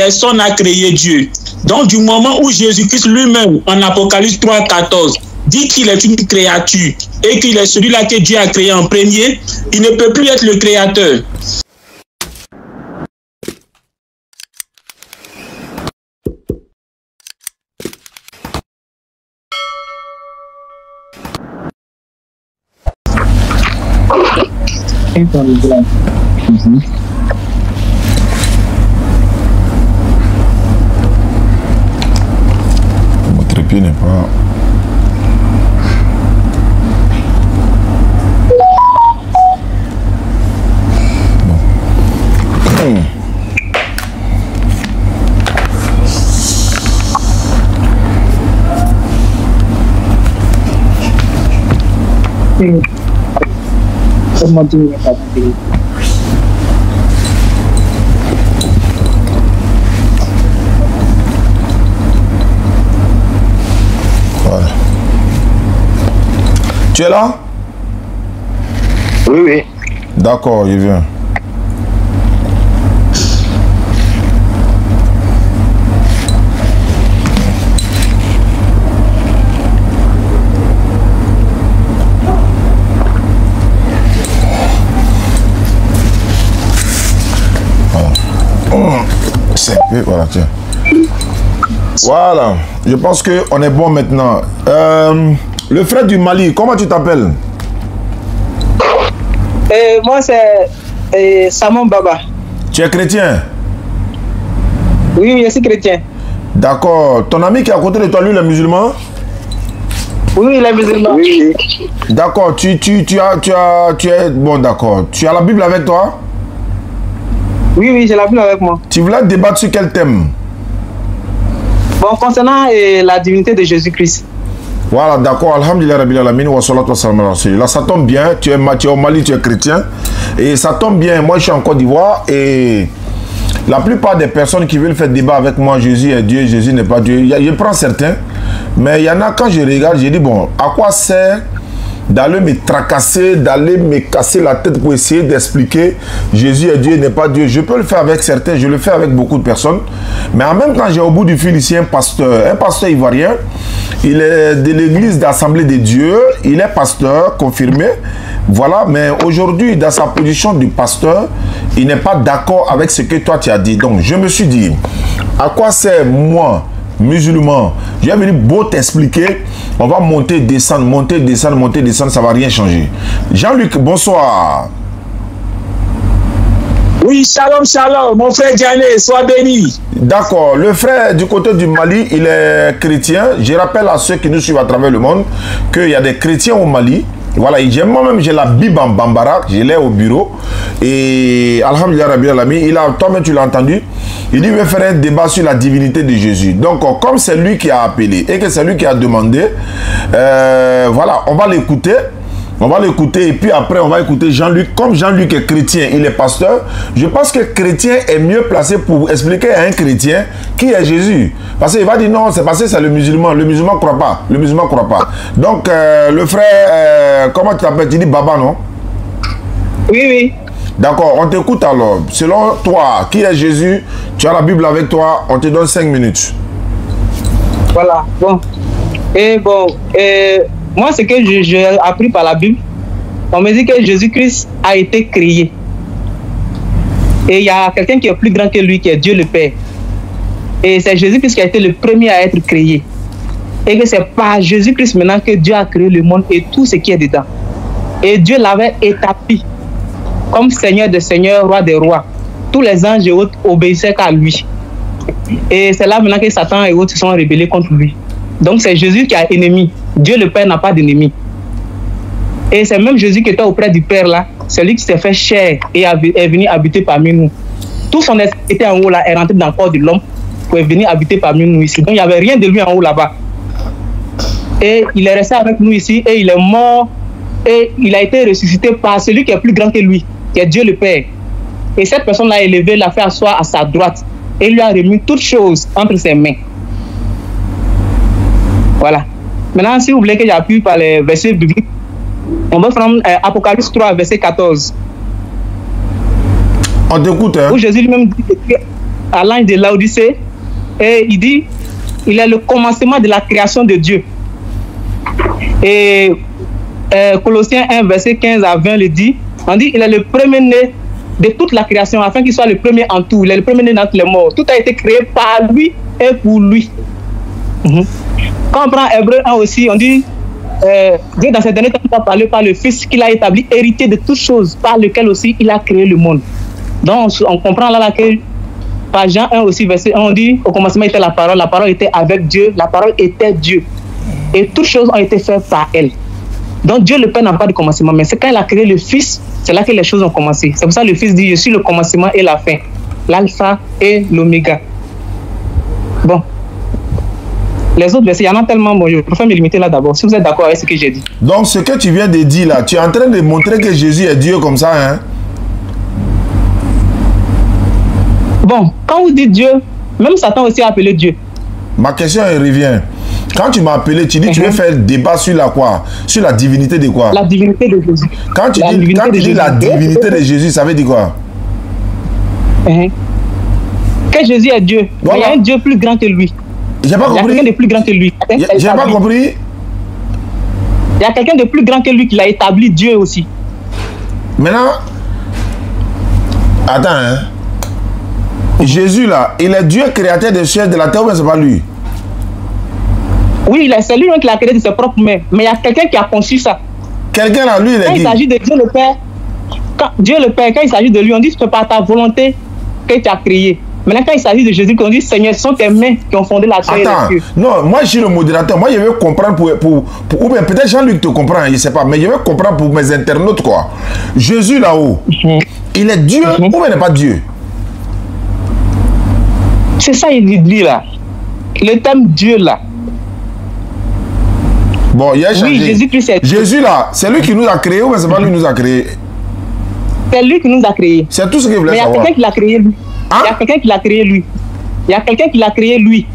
personne n'a créé Dieu. Donc, du moment où Jésus-Christ lui-même, en Apocalypse 3,14, dit qu'il est une créature et qu'il est celui-là que Dieu a créé en premier, il ne peut plus être le créateur. Mon trépied n'est pas... Voilà. Tu es là? Oui, oui. D'accord, je viens. Voilà, tiens. Voilà, je pense qu'on est bon maintenant. Le frère du Mali, comment tu t'appelles? Moi, c'est Samon Baba. Tu es chrétien? Oui, je suis chrétien. D'accord. Ton ami qui est à côté de toi, lui, il est musulman? Oui, il est musulman. Oui. D'accord, tu es... Bon, d'accord. Tu as la Bible avec toi? Oui, j'ai la Bible avec moi. Tu voulais débattre sur quel thème? Bon, concernant la divinité de Jésus-Christ. Voilà, d'accord. Alhamdulillah Rabbil Alamin wa salatu wa salam ala rasulillah. Là, ça tombe bien. Tu es au Mali, tu es chrétien. Et ça tombe bien. Moi, je suis en Côte d'Ivoire. Et la plupart des personnes qui veulent faire débat avec moi, Jésus est Dieu, Jésus n'est pas Dieu. Je prends certains. Mais il y en a, quand je regarde, je dis, bon, à quoi sert d'aller me tracasser, d'aller me casser la tête pour essayer d'expliquer Jésus est Dieu, n'est pas Dieu. Je peux le faire avec certains, je le fais avec beaucoup de personnes. Mais en même temps, j'ai au bout du fil ici un pasteur ivoirien. Il est de l'église d'Assemblée de Dieu. Il est pasteur, confirmé. Voilà, mais aujourd'hui, dans sa position du pasteur, il n'est pas d'accord avec ce que toi tu as dit. Donc, je me suis dit, à quoi sert moi, musulman, je vais venir beau t'expliquer, on va monter, descendre, monter, descendre, monter, descendre, ça ne va rien changer. Jean-Luc, bonsoir. Oui, shalom, shalom, mon frère Diané, sois béni. D'accord, le frère du côté du Mali, il est chrétien. Je rappelle à ceux qui nous suivent à travers le monde qu'il y a des chrétiens au Mali. Voilà, moi-même j'ai la Bible en bambara, je l'ai au bureau. Et Alhamdulillah Rabbil Alamin, toi-même tu l'as entendu, il dit qu'il veut faire un débat sur la divinité de Jésus. Donc comme c'est lui qui a appelé et que c'est lui qui a demandé, voilà, on va l'écouter. On va l'écouter et puis après on va écouter Jean-Luc. Comme Jean-Luc est chrétien, il est pasteur, je pense que chrétien est mieux placé pour expliquer à un chrétien qui est Jésus. Parce qu'il va dire non, c'est parce que c'est le musulman. Le musulman ne croit pas. Le musulman ne croit pas. Donc le frère, comment tu t'appelles? Tu dis Baba, non? Oui, oui. D'accord, on t'écoute alors. Selon toi, qui est Jésus? Tu as la Bible avec toi, on te donne 5 minutes. Voilà, bon. Moi, ce que j'ai appris par la Bible, on me dit que Jésus-Christ a été créé. Et il y a quelqu'un qui est plus grand que lui, qui est Dieu le Père. Et c'est Jésus-Christ qui a été le premier à être créé. Et que c'est par Jésus-Christ maintenant que Dieu a créé le monde et tout ce qui est dedans. Et Dieu l'avait établi comme Seigneur des seigneurs, Roi des rois. Tous les anges et autres obéissaient qu'à lui. Et c'est là maintenant que Satan et autres se sont rebellés contre lui. Donc c'est Jésus qui a ennemi. Dieu le Père n'a pas d'ennemi. Et c'est même Jésus qui était auprès du Père là. C'est lui qui s'est fait chair et est venu habiter parmi nous. Tout son esprit était en haut là, est rentré dans le corps de l'homme pour venir habiter parmi nous ici. Donc il n'y avait rien de lui en haut là-bas. Et il est resté avec nous ici et il est mort. Et il a été ressuscité par celui qui est plus grand que lui, qui est Dieu le Père. Et cette personne l'a élevé, l'a fait asseoir à sa droite et lui a remis toutes choses entre ses mains. Voilà. Maintenant, si vous voulez que j'appuie par les versets bibliques, on va prendre Apocalypse 3, verset 14. On t'écoute, hein? Où Jésus lui-même dit que... à l'ange de Laodicée et il dit, il est le commencement de la création de Dieu. Et Colossiens 1, verset 15 à 20 le dit, on dit, il est le premier-né de toute la création, afin qu'il soit le premier en tout. Il est le premier-né d'entre les morts. Tout a été créé par lui et pour lui. Quand on prend Hébreu 1 aussi, on dit, Dieu dans ces derniers temps a parlé par le Fils qu'il a établi héritier de toutes choses, par lequel aussi il a créé le monde. Donc on comprend là que par Jean 1 aussi, verset 1, on dit, au commencement était la parole était avec Dieu, la parole était Dieu. Et toutes choses ont été faites par elle. Donc Dieu le Père n'a pas de commencement, mais c'est quand il a créé le Fils, c'est là que les choses ont commencé. C'est pour ça que le Fils dit, je suis le commencement et la fin, l'alpha et l'oméga. Bon. Les autres versets, il y en a tellement, bon, je préfère me limiter là d'abord, si vous êtes d'accord avec ce que j'ai dit. Donc ce que tu viens de dire là, tu es en train de montrer que Jésus est Dieu comme ça, hein? Bon, quand vous dites Dieu, même Satan aussi a appelé Dieu. Ma question revient. Quand tu m'as appelé, tu dis tu veux faire débat sur la quoi? Sur la divinité de quoi? La divinité de Jésus. Quand tu dis la divinité de Jésus, ça veut dire quoi? Que Jésus est Dieu. Voilà. Mais il y a un Dieu plus grand que lui. J'ai pas compris. Il y a quelqu'un de plus grand que lui. J'ai pas compris. Il y a quelqu'un de plus grand que lui qui l'a établi Dieu aussi. Maintenant, attends, hein. Jésus là, il est Dieu créateur des cieux et de la terre, ou c'est pas lui? Oui, c'est lui qui l'a créé de ses propres mains. Mais il y a quelqu'un qui a conçu ça. Quelqu'un là, lui, il est quand il s'agit de Dieu le Père, Dieu le Père, quand il s'agit de lui, on dit c'est par ta volonté que tu as créé. Maintenant, quand il s'agit de Jésus, on dit Seigneur, ce sont tes mains qui ont fondé la terre et les cieux. Non, moi je suis le modérateur. Moi je veux comprendre ou bien peut-être Jean-Luc te comprend, je ne sais pas, mais je veux comprendre pour mes internautes quoi. Jésus là-haut, il est Dieu ou bien il n'est pas Dieu? C'est ça il dit là. Le thème Dieu là. Bon, il a changé. Oui, Jésus-Christ est Dieu. Jésus là, c'est lui qui nous a créés ou bien c'est pas lui qui nous a créés? C'est lui qui nous a créés. C'est tout ce que je voulais savoir. Mais il y a quelqu'un qui l'a créé lui. Il y a quelqu'un qui l'a créé lui. Il y a quelqu'un qui l'a créé lui.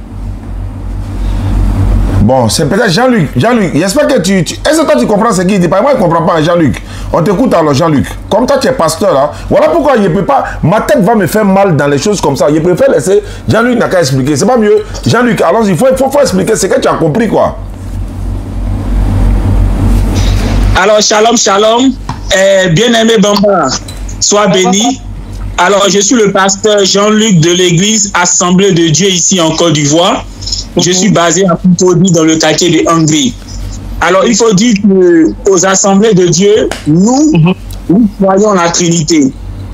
Bon, c'est peut-être Jean-Luc. Jean-Luc, j'espère que tu... Est-ce que toi tu comprends ce qu'il dit? Moi, je ne comprends pas, Jean-Luc. On t'écoute alors, Jean-Luc. Comme toi, tu es pasteur, là. Voilà pourquoi je ne peux pas... Ma tête va me faire mal dans les choses comme ça. Je préfère laisser Jean-Luc n'a qu'à expliquer. C'est pas mieux. Jean-Luc, allons-y. Il faut expliquer ce que tu as compris, quoi. Alors, shalom, shalom. Bien-aimé Bamba, sois béni. Alors, je suis le pasteur Jean-Luc de l'église Assemblée de Dieu ici en Côte d'Ivoire. Je suis basé à Pupodi dans le quartier de Hongrie. Alors, il faut dire qu'aux Assemblées de Dieu, nous croyons la Trinité.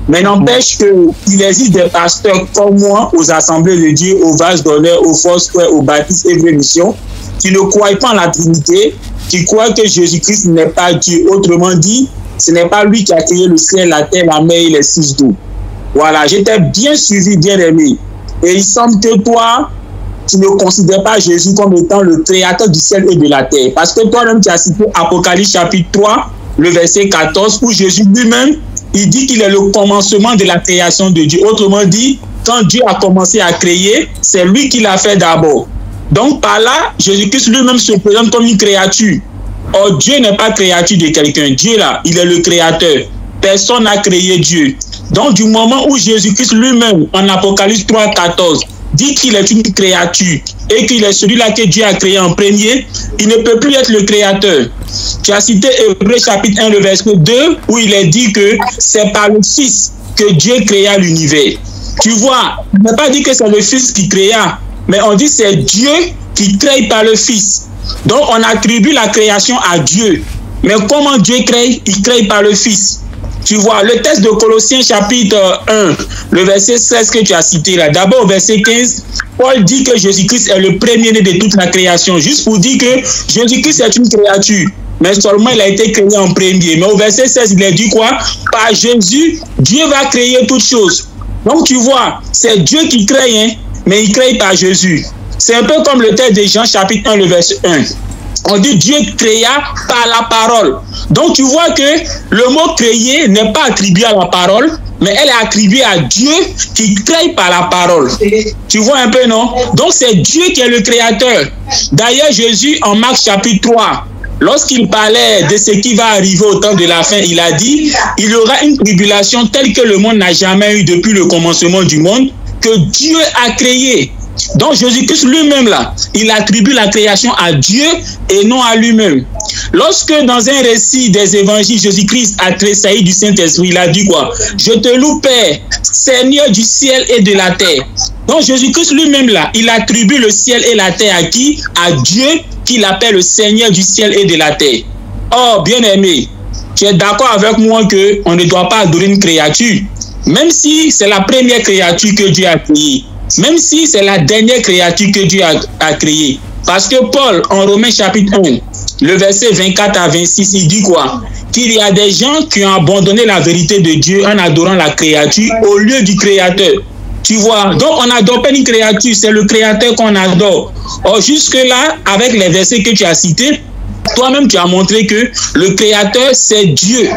Mais n'empêche qu'il existe des pasteurs comme moi aux Assemblées de Dieu, au Vase d'honneur, au Foursquare, au Baptiste et Mission, qui ne croient pas en la Trinité, qui croient que Jésus-Christ n'est pas Dieu. Autrement dit, ce n'est pas lui qui a créé le ciel, la terre, la mer et les six d'eau. Voilà, j'étais bien suivi, bien aimé. Et il semble que toi, tu ne considères pas Jésus comme étant le créateur du ciel et de la terre. Parce que toi-même, tu as cité Apocalypse chapitre 3, le verset 14, où Jésus lui-même, il dit qu'il est le commencement de la création de Dieu. Autrement dit, quand Dieu a commencé à créer, c'est lui qui l'a fait d'abord. Donc par là, Jésus-Christ lui-même se présente comme une créature. Or, Dieu n'est pas créature de quelqu'un. Dieu là, il est le créateur. Personne n'a créé Dieu. Donc du moment où Jésus-Christ lui-même, en Apocalypse 3, 14, dit qu'il est une créature et qu'il est celui-là que Dieu a créé en premier, il ne peut plus être le créateur. Tu as cité Hébreu chapitre 1, le verset 2, où il est dit que c'est par le Fils que Dieu créa l'univers. Tu vois, on n'a pas dit que c'est le Fils qui créa, mais on dit que c'est Dieu qui crée par le Fils. Donc on attribue la création à Dieu. Mais comment Dieu crée? Il crée par le Fils. Tu vois, le texte de Colossiens chapitre 1, le verset 16 que tu as cité là. D'abord au verset 15, Paul dit que Jésus-Christ est le premier-né de toute la création. Juste pour dire que Jésus-Christ est une créature. Mais seulement il a été créé en premier. Mais au verset 16, il a dit quoi? Par Jésus, Dieu va créer toutes choses. Donc tu vois, c'est Dieu qui crée, hein, mais il crée par Jésus. C'est un peu comme le texte de Jean chapitre 1, le verset 1. On dit Dieu créa par la parole. Donc tu vois que le mot créer n'est pas attribué à la parole, mais elle est attribuée à Dieu qui crée par la parole. Tu vois un peu, non? Donc c'est Dieu qui est le créateur. D'ailleurs, Jésus en Marc chapitre 3, lorsqu'il parlait de ce qui va arriver au temps de la fin, il a dit, il y aura une tribulation telle que le monde n'a jamais eu depuis le commencement du monde. que Dieu a créé. Donc Jésus-Christ lui-même là, il attribue la création à Dieu et non à lui-même. Lorsque dans un récit des évangiles, Jésus-Christ a tressailli du Saint-Esprit, il a dit quoi? Je te loue Père, Seigneur du ciel et de la terre. Donc Jésus-Christ lui-même là, il attribue le ciel et la terre à qui? À Dieu, qu'il appelle le Seigneur du ciel et de la terre. Or, bien-aimé, tu es d'accord avec moi qu'on ne doit pas adorer une créature, même si c'est la première créature que Dieu a créée. Même si c'est la dernière créature que Dieu a créée. Parce que Paul, en Romains chapitre 1, le verset 24 à 26, il dit quoi? Qu'il y a des gens qui ont abandonné la vérité de Dieu en adorant la créature au lieu du Créateur. Tu vois, donc on n'adore pas une créature, c'est le Créateur qu'on adore. Or, jusque-là, avec les versets que tu as cités, toi-même tu as montré que le Créateur, c'est Dieu.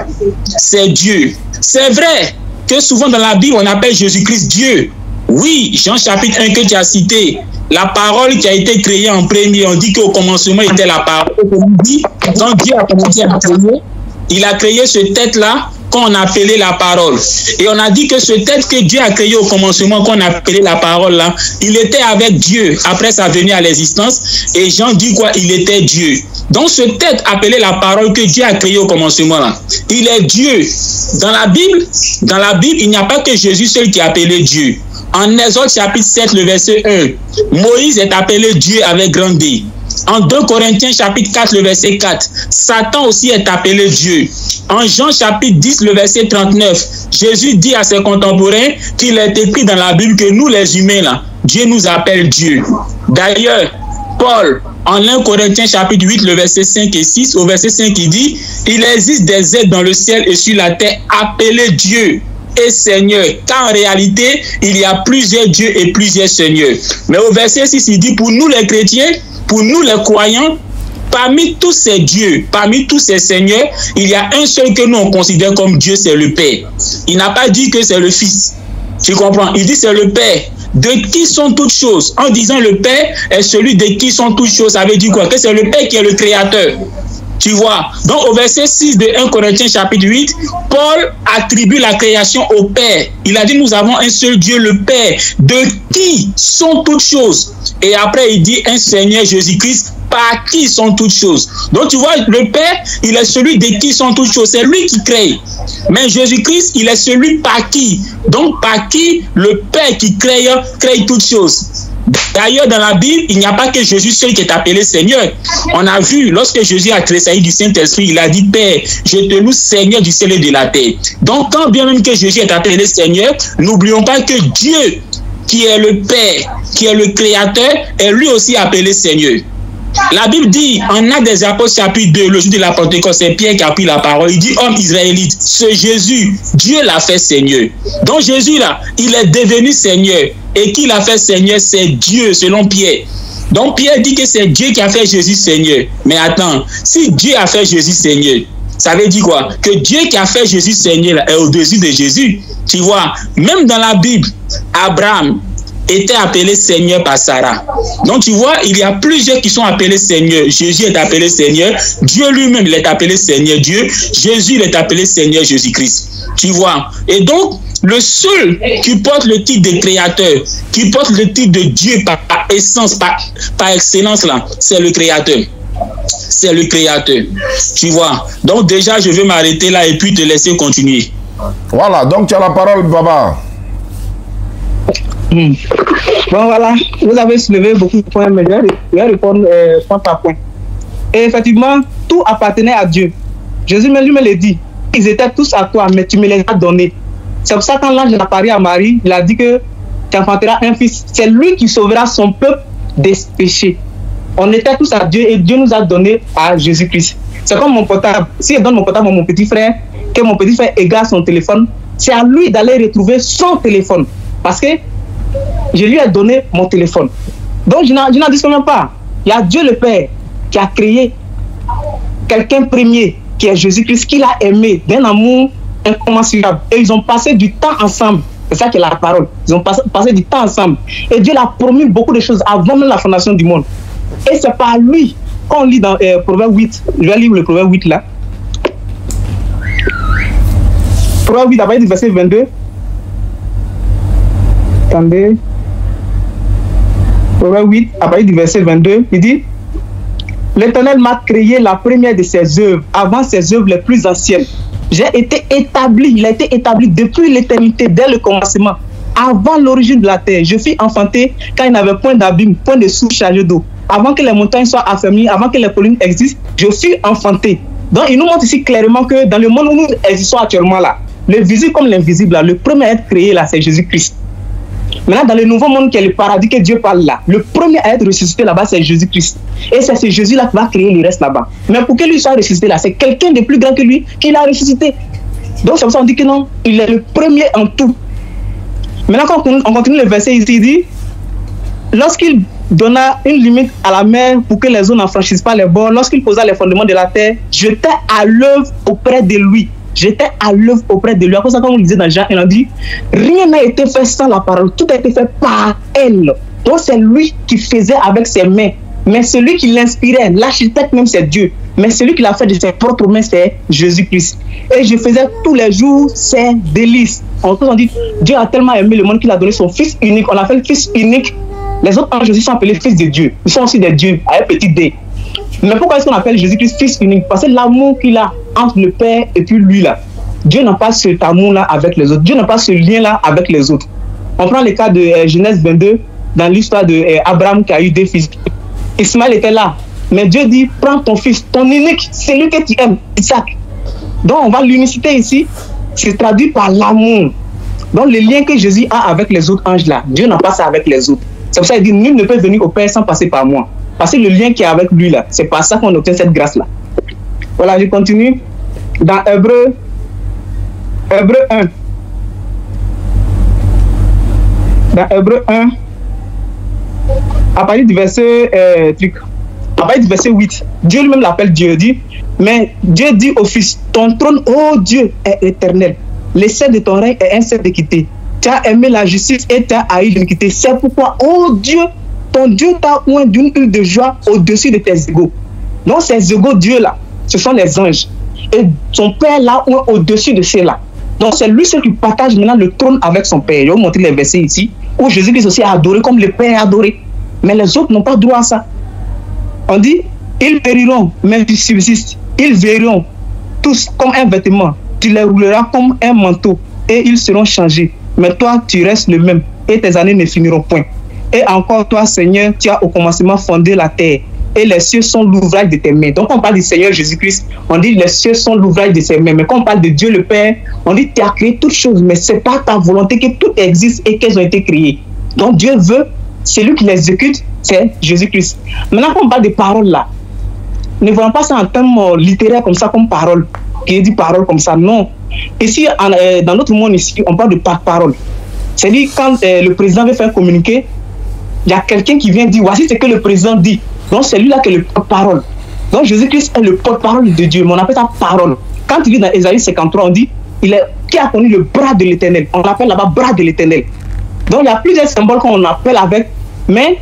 C'est Dieu. C'est vrai que souvent dans la Bible, on appelle Jésus-Christ Dieu. Oui, Jean chapitre 1 que tu as cité, la parole qui a été créée en premier, on dit qu'au commencement était la parole. Donc Dieu a commencé à créer, il a créé ce tête-là qu'on appelait la parole. Et on a dit que ce tête que Dieu a créé au commencement, qu'on appelait la parole là, il était avec Dieu après sa venue à l'existence. Et Jean dit quoi? Il était Dieu. Donc ce tête appelé la parole que Dieu a créé au commencement là, il est Dieu. Dans la Bible, il n'y a pas que Jésus seul qui est appelé Dieu. En Exode chapitre 7, le verset 1, Moïse est appelé Dieu avec grand D. En 2 Corinthiens chapitre 4, le verset 4, Satan aussi est appelé Dieu. En Jean chapitre 10, le verset 39, Jésus dit à ses contemporains qu'il est écrit dans la Bible que nous les humains, là, Dieu nous appelle Dieu. D'ailleurs, Paul, en 1 Corinthiens chapitre 8, le verset 5 et 6, au verset 5, il dit, il existe des êtres dans le ciel et sur la terre appelés Dieu et Seigneur, car en réalité, il y a plusieurs dieux et plusieurs seigneurs. Mais au verset 6, il dit, pour nous les chrétiens, pour nous les croyants, parmi tous ces dieux, parmi tous ces seigneurs, il y a un seul que nous on considère comme Dieu, c'est le Père. Il n'a pas dit que c'est le Fils. Tu comprends? Il dit c'est le Père. De qui sont toutes choses? En disant le Père est celui de qui sont toutes choses, ça veut dire quoi? Que c'est le Père qui est le Créateur. Tu vois? Donc au verset 6 de 1 Corinthiens chapitre 8, Paul attribue la création au Père. Il a dit nous avons un seul Dieu, le Père, de qui sont toutes choses. Et après il dit un Seigneur Jésus-Christ, par qui sont toutes choses. Donc tu vois, le Père, il est celui de qui sont toutes choses. C'est lui qui crée. Mais Jésus-Christ, il est celui par qui. Donc par qui le Père qui crée toutes choses. D'ailleurs, dans la Bible, il n'y a pas que Jésus seul qui est appelé Seigneur. On a vu, lorsque Jésus a tressailli du Saint-Esprit, il a dit, Père, je te loue Seigneur du ciel et de la terre. Donc, quand bien même que Jésus est appelé Seigneur, n'oublions pas que Dieu, qui est le Père, qui est le Créateur, est lui aussi appelé Seigneur. La Bible dit, en Actes des Apôtres chapitre 2, le jour de la Pentecôte, c'est Pierre qui a pris la parole. Il dit, homme israélite, ce Jésus, Dieu l'a fait Seigneur. Donc Jésus là, il est devenu Seigneur. Et qui l'a fait Seigneur, c'est Dieu, selon Pierre. Donc Pierre dit que c'est Dieu qui a fait Jésus Seigneur. Mais attends, si Dieu a fait Jésus Seigneur, ça veut dire quoi? Que Dieu qui a fait Jésus Seigneur là, est au-dessus de Jésus. Tu vois, même dans la Bible, Abraham était appelé Seigneur par Sarah. Donc tu vois, il y a plusieurs qui sont appelés Seigneur. Jésus est appelé Seigneur. Dieu lui-même est appelé Seigneur Dieu. Jésus est appelé Seigneur Jésus-Christ. Tu vois. Et donc, le seul qui porte le titre de Créateur, qui porte le titre de Dieu par essence, par excellence là, c'est le Créateur. C'est le Créateur. Tu vois. Donc déjà, je vais m'arrêter là et puis te laisser continuer. Voilà, donc tu as la parole, Baba. Bon voilà, vous avez soulevé beaucoup de points, mais je vais répondre point par point. Et effectivement, tout appartenait à Dieu. Jésus lui-même le dit, ils étaient tous à toi, mais tu me les as donnés. C'est pour ça que quand l'ange apparut à Marie, il a dit que tu enfanteras un fils. C'est lui qui sauvera son peuple des péchés. On était tous à Dieu et Dieu nous a donné à Jésus-Christ. C'est comme mon portable. Si je donne mon portable à mon petit frère, que mon petit frère égare son téléphone, c'est à lui d'aller retrouver son téléphone. Parce que je lui ai donné mon téléphone. Donc je n'en discute même pas. Il y a Dieu le Père qui a créé quelqu'un premier, qui est Jésus-Christ, qu'il a aimé d'un amour incommensurable. Et ils ont passé du temps ensemble. C'est ça qui est la parole. Ils ont passé du temps ensemble. Et Dieu l'a promis beaucoup de choses avant même la fondation du monde. Et c'est par lui, quand on lit dans Proverbe 8, je vais lire le Proverbe 8 là. Proverbe 8, à partir du verset 22. Attendez. Proverbe 8, à partir du verset 22, il dit: l'Éternel m'a créé la première de ses œuvres, avant ses œuvres les plus anciennes. J'ai été établi, il a été établi depuis l'éternité, dès le commencement, avant l'origine de la terre. Je fus enfanté quand il n'avait point d'abîme, point de source chargée d'eau. Avant que les montagnes soient affermies, avant que les collines existent, je fus enfanté. Donc il nous montre ici clairement que dans le monde où nous existons actuellement là, le visible comme l'invisible là, le premier à être créé là, c'est Jésus-Christ. Maintenant, dans le nouveau monde qui est le paradis que Dieu parle là, le premier à être ressuscité là-bas, c'est Jésus-Christ. Et c'est ce Jésus-là qui va créer le reste là-bas. Mais pour que lui soit ressuscité là, c'est quelqu'un de plus grand que lui qui l'a ressuscité. Donc c'est pour ça qu'on dit que non, il est le premier en tout. Maintenant, quand on continue le verset ici, il dit: lorsqu'il donna une limite à la mer pour que les eaux n'en franchissent pas les bords, lorsqu'il posa les fondements de la terre, j'étais à l'œuvre auprès de lui. J'étais à l'œuvre auprès de lui. Après ça, comme on le disait dans Jean, il a dit: rien n'a été fait sans la parole, tout a été fait par elle. Donc c'est lui qui faisait avec ses mains. Mais celui qui l'inspirait, l'architecte même, c'est Dieu. Mais celui qui l'a fait de ses propres mains, c'est Jésus-Christ. Et je faisais tous les jours ses délices. On dit: Dieu a tellement aimé le monde qu'il a donné son Fils unique. On l'appelle Fils unique. Les autres anges aussi sont appelés Fils de Dieu. Ils sont aussi des dieux, avec petit d. Mais pourquoi est-ce qu'on appelle Jésus-Christ Fils unique? Parce que l'amour qu'il a entre le Père et puis lui là. Dieu n'a pas cet amour-là avec les autres. Dieu n'a pas ce lien-là avec les autres. On prend le cas de Genèse 22, dans l'histoire d'Abraham qui a eu deux fils. Ismaël était là. Mais Dieu dit: prends ton fils, ton unique, celui que tu aimes, Isaac. Donc on voit l'unicité ici, c'est traduit par l'amour. Donc le lien que Jésus a avec les autres anges là, Dieu n'a pas ça avec les autres. C'est pour ça qu'il dit: nul ne peut venir au Père sans passer par moi. Parce que le lien qui est avec lui là, c'est par ça qu'on obtient cette grâce là. Voilà, je continue. Dans Hébreu 1. Dans Hébreu 1, à partir du verset 8, Dieu lui-même l'appelle Dieu, dit: mais Dieu dit au Fils: ton trône, ô Dieu, est éternel. Le sceptre de ton règne est un sceptre d'équité. Tu as aimé la justice et tu as haï l'iniquité. C'est pourquoi, ô Dieu, ton Dieu t'a oint d'une huile de joie au-dessus de tes égaux. Donc ces égaux Dieu là, ce sont les anges. Et son Père l'a oint au-dessus de ceux-là. Donc c'est lui seul qui partage maintenant le trône avec son Père. Je vais vous montrer les versets ici, où Jésus-Christ aussi a adoré comme le Père a adoré. Mais les autres n'ont pas droit à ça. On dit: ils périront, mais ils subsistent. Ils verront tous comme un vêtement. Tu les rouleras comme un manteau et ils seront changés. Mais toi, tu restes le même et tes années ne finiront point. Et encore toi, Seigneur, tu as au commencement fondé la terre et les cieux sont l'ouvrage de tes mains. Donc on parle du Seigneur Jésus-Christ, on dit les cieux sont l'ouvrage de ses mains. Mais quand on parle de Dieu le Père, on dit: tu as créé toutes choses, mais c'est pas ta volonté que tout existe et qu'elles ont été créées. Donc Dieu veut, celui qui les exécute, c'est Jésus-Christ. Maintenant, quand on parle de paroles là, ne voyons pas ça en termes littéraires comme ça, comme parole, qui dit parole comme ça. Non. Ici, dans notre monde ici, on parle de parole. C'est-à-dire quand le président veut faire communiquer, il y a quelqu'un qui vient dire: voici ce que le président dit. Donc c'est lui là qui est le porte-parole. Donc Jésus-Christ est le porte-parole de Dieu, mais on appelle ça parole. Quand tu lis dans Ésaïe 53, on dit: qui a connu le bras de l'Éternel. On l'appelle là-bas bras de l'Éternel. Donc il y a plusieurs symboles qu'on appelle avec, mais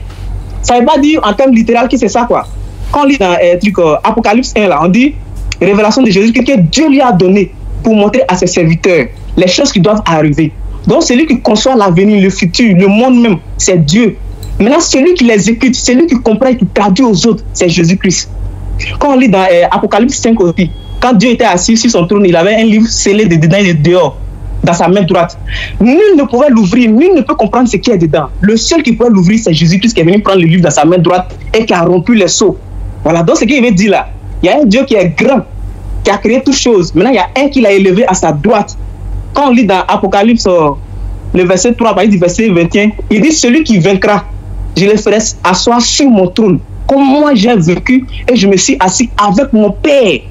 ça ne veut pas dire en termes littéral que c'est ça quoi. Quand on lit dans Apocalypse 1 là, on dit révélation de Jésus que Dieu lui a donné pour montrer à ses serviteurs les choses qui doivent arriver. Donc celui qui conçoit l'avenir, le futur, le monde même, c'est Dieu. Maintenant, celui qui l'exécute, celui qui comprend et qui traduit aux autres, c'est Jésus-Christ. Quand on lit dans Apocalypse 5 aussi, quand Dieu était assis sur son trône, il avait un livre scellé de dedans et de dehors, dans sa main droite. Nul ne pouvait l'ouvrir, nul ne peut comprendre ce qui est dedans. Le seul qui pouvait l'ouvrir, c'est Jésus-Christ qui est venu prendre le livre dans sa main droite et qui a rompu les sceaux. Voilà, donc ce qu'il veut dire là, il y a un Dieu qui est grand, qui a créé toutes choses. Maintenant, il y a un qui l'a élevé à sa droite. Quand on lit dans Apocalypse, le verset 3, à partir du verset 21, il dit: celui qui vaincra, je le ferai asseoir sur mon trône, comme moi j'ai vécu et je me suis assis avec mon Père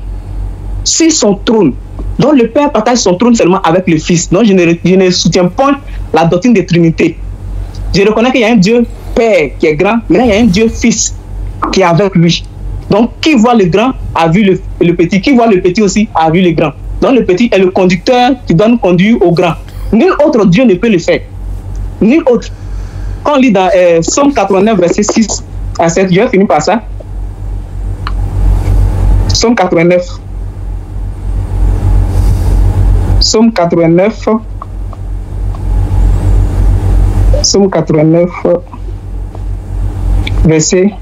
sur son trône. Donc le Père partage son trône seulement avec le Fils. Donc je ne soutiens pas la doctrine de Trinité. Je reconnais qu'il y a un Dieu Père qui est grand, mais là il y a un Dieu Fils qui est avec lui. Donc qui voit le grand a vu le petit, qui voit le petit aussi a vu le grand. Donc le petit est le conducteur qui doit nous conduire au grand. Nul autre Dieu ne peut le faire. Nul autre. Quand on lit dans Psaume 89, verset 6 à 7, je vais finir par ça. Psaume 89. Psaume 89. Somme 89, verset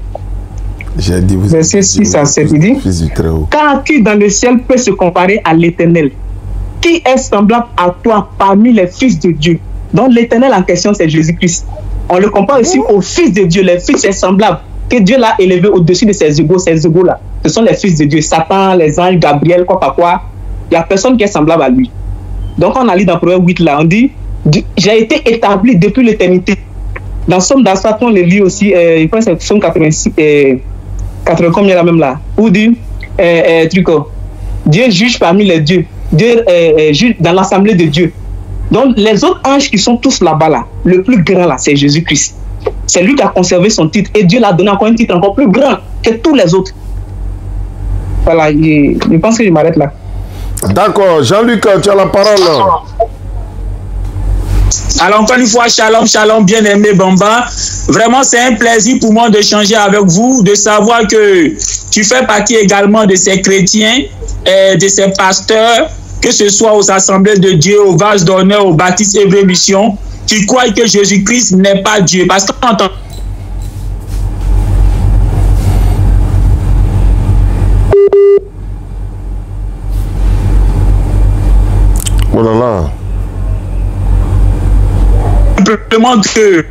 6 à 7. Il dit, car qui dans le ciel peut se comparer à l'Éternel? Qui est semblable à toi parmi les fils de Dieu? Donc l'Éternel en question, c'est Jésus-Christ. On le compare aussi au Fils de Dieu. Les fils, c'est semblable. Que Dieu l'a élevé au-dessus de ses égaux. Ces égaux-là, ce sont les fils de Dieu. Satan, les anges, Gabriel, quoi. Il n'y a personne qui est semblable à lui. Donc on a lu dans Proverbe 8 là, on dit, j'ai été établi depuis l'éternité. Dans Somme d'Asaph, on le lit aussi, je pense que c'est Somme 86, 80 combien là même là, où dit, Dieu juge parmi les dieux. Dieu juge dans l'assemblée de Dieu. Donc les autres anges qui sont tous là-bas là, le plus grand là, c'est Jésus-Christ. C'est lui qui a conservé son titre et Dieu l'a donné encore un titre encore plus grand que tous les autres. Voilà, je pense que je m'arrête là. D'accord, Jean-Luc, tu as la parole. Alors encore une fois, shalom, shalom, bien-aimé Bamba. Vraiment, c'est un plaisir pour moi d'échanger avec vous, de savoir que tu fais partie également de ces chrétiens, de ces pasteurs, que ce soit aux assemblées de Dieu, aux vases d'honneur, aux baptistes et missions, qui croient que Jésus-Christ n'est pas Dieu. Parce que quand oh là là. Simplement que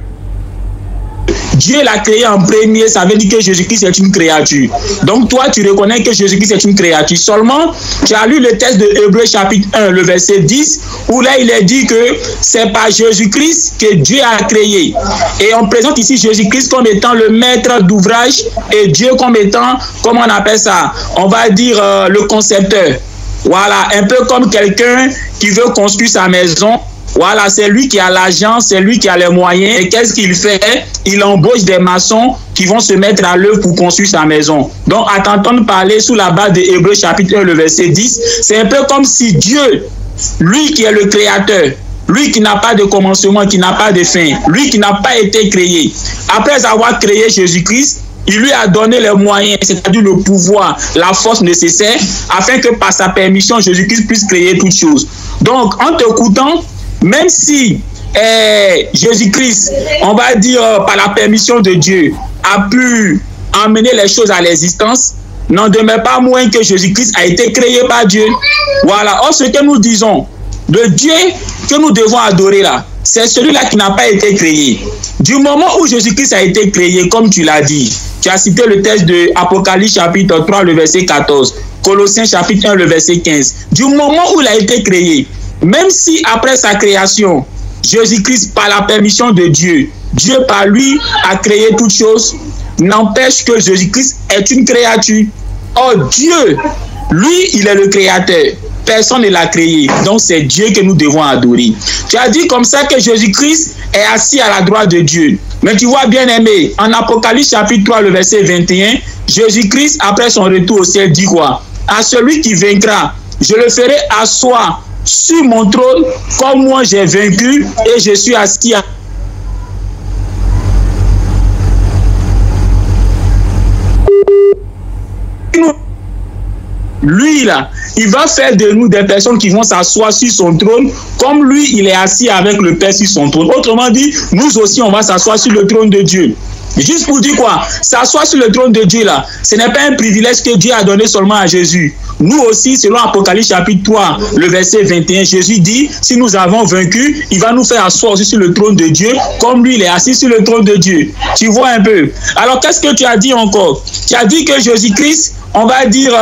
Dieu l'a créé en premier, ça veut dire que Jésus-Christ est une créature. Donc toi, tu reconnais que Jésus-Christ est une créature. Seulement, tu as lu le texte de Hébreux chapitre 1, le verset 10, où là, il est dit que c'est par Jésus-Christ que Dieu a créé. Et on présente ici Jésus-Christ comme étant le maître d'ouvrage et Dieu comme étant, comment on appelle ça? On va dire le concepteur. Voilà, un peu comme quelqu'un qui veut construire sa maison. Voilà, c'est lui qui a l'argent, c'est lui qui a les moyens. Et qu'est-ce qu'il fait? Il embauche des maçons qui vont se mettre à l'œuvre pour construire sa maison. Donc, à t'entendre parler sous la base de Hébreux chapitre 1, le verset 10, c'est un peu comme si Dieu, lui qui est le créateur, lui qui n'a pas de commencement, qui n'a pas de fin, lui qui n'a pas été créé, après avoir créé Jésus-Christ, il lui a donné les moyens, c'est-à-dire le pouvoir, la force nécessaire, afin que par sa permission, Jésus-Christ puisse créer toutes choses. Donc, en t'écoutant, même si Jésus-Christ, on va dire par la permission de Dieu, a pu amener les choses à l'existence, n'en demeure pas moins que Jésus-Christ a été créé par Dieu. Voilà. Or, ce que nous disons, le Dieu que nous devons adorer là, c'est celui-là qui n'a pas été créé. Du moment où Jésus-Christ a été créé, comme tu l'as dit, tu as cité le texte de Apocalypse chapitre 3, le verset 14, Colossiens chapitre 1, le verset 15. Du moment où il a été créé, même si après sa création, Jésus-Christ, par la permission de Dieu, Dieu par lui a créé toutes choses, n'empêche que Jésus-Christ est une créature. Or, Dieu, lui, il est le créateur. Personne ne l'a créé. Donc, c'est Dieu que nous devons adorer. Tu as dit comme ça que Jésus-Christ est assis à la droite de Dieu. Mais tu vois, bien aimé, en Apocalypse chapitre 3, le verset 21, Jésus-Christ, après son retour au ciel, dit quoi? À celui qui vaincra, je le ferai asseoir sur mon trône, comme moi j'ai vaincu et je suis assis à... Lui là, il va faire de nous des personnes qui vont s'asseoir sur son trône, comme lui il est assis avec le Père sur son trône. Autrement dit, nous aussi on va s'asseoir sur le trône de Dieu. Juste pour dire quoi? S'asseoir sur le trône de Dieu là, ce n'est pas un privilège que Dieu a donné seulement à Jésus. Nous aussi, selon Apocalypse chapitre 3, le verset 21, Jésus dit, si nous avons vaincu, il va nous faire asseoir aussi sur le trône de Dieu, comme lui il est assis sur le trône de Dieu. Tu vois un peu? Alors qu'est-ce que tu as dit encore? Tu as dit que Jésus-Christ, on va dire,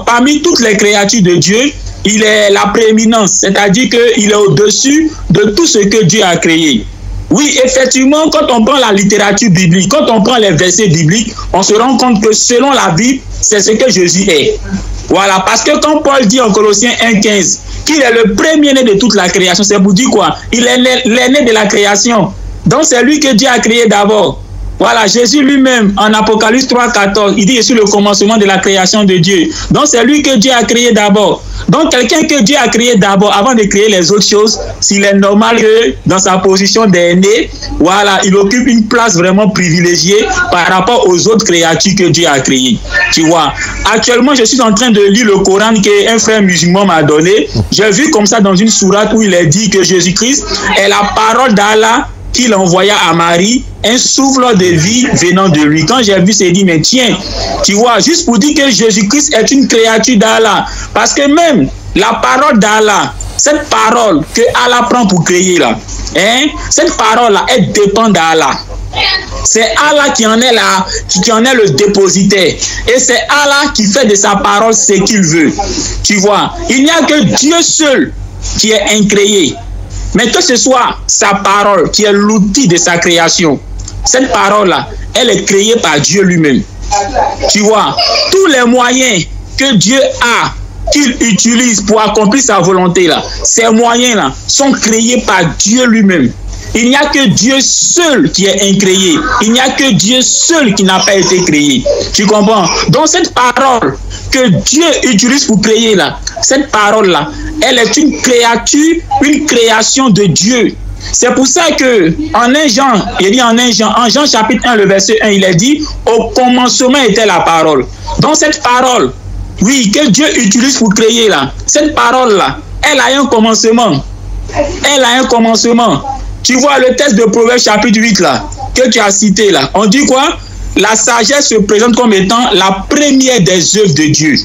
parmi toutes les créatures de Dieu, il est la prééminence, c'est-à-dire qu'il est au-dessus de tout ce que Dieu a créé. Oui, effectivement, quand on prend la littérature biblique, quand on prend les versets bibliques, on se rend compte que selon la Bible, c'est ce que Jésus est. Voilà, parce que quand Paul dit en Colossiens 1,15 qu'il est le premier-né de toute la création, c'est pour dire quoi? Il est l'aîné de la création. Donc c'est lui que Dieu a créé d'abord. Voilà, Jésus lui-même, en Apocalypse 3,14, il dit je suis le commencement de la création de Dieu. Donc c'est lui que Dieu a créé d'abord. Donc quelqu'un que Dieu a créé d'abord, avant de créer les autres choses, s'il est normal que dans sa position d'aîné, voilà, il occupe une place vraiment privilégiée par rapport aux autres créatures que Dieu a créées. Tu vois, actuellement je suis en train de lire le Coran qu'un frère musulman m'a donné. J'ai vu comme ça dans une sourate où il est dit que Jésus-Christ est la parole d'Allah qu'il envoya à Marie un souffle de vie venant de lui. Quand j'ai vu, j'ai dit, mais tiens, tu vois, juste pour dire que Jésus-Christ est une créature d'Allah. Parce que même la parole d'Allah, cette parole que Allah prend pour créer là, hein, cette parole-là, elle dépend d'Allah. C'est Allah qui en est là, qui en est le dépositaire. Et c'est Allah qui fait de sa parole ce qu'il veut. Tu vois, il n'y a que Dieu seul qui est incréé. Mais que ce soit sa parole qui est l'outil de sa création, cette parole-là, elle est créée par Dieu lui-même. Tu vois, tous les moyens que Dieu a, qu'il utilise pour accomplir sa volonté, là, ces moyens-là sont créés par Dieu lui-même. Il n'y a que Dieu seul qui est incréé. Il n'y a que Dieu seul qui n'a pas été créé. Tu comprends? Donc cette parole que Dieu utilise pour créer là, cette parole-là, elle est une créature, une création de Dieu. C'est pour ça que en 1 Jean, il dit en Jean chapitre 1, le verset 1, il est dit, au commencement était la parole. Donc cette parole, oui, que Dieu utilise pour créer là, cette parole-là, elle a un commencement. Elle a un commencement. Tu vois le texte de Proverbes chapitre 8 là, que tu as cité là. On dit quoi? La sagesse se présente comme étant la première des œuvres de Dieu.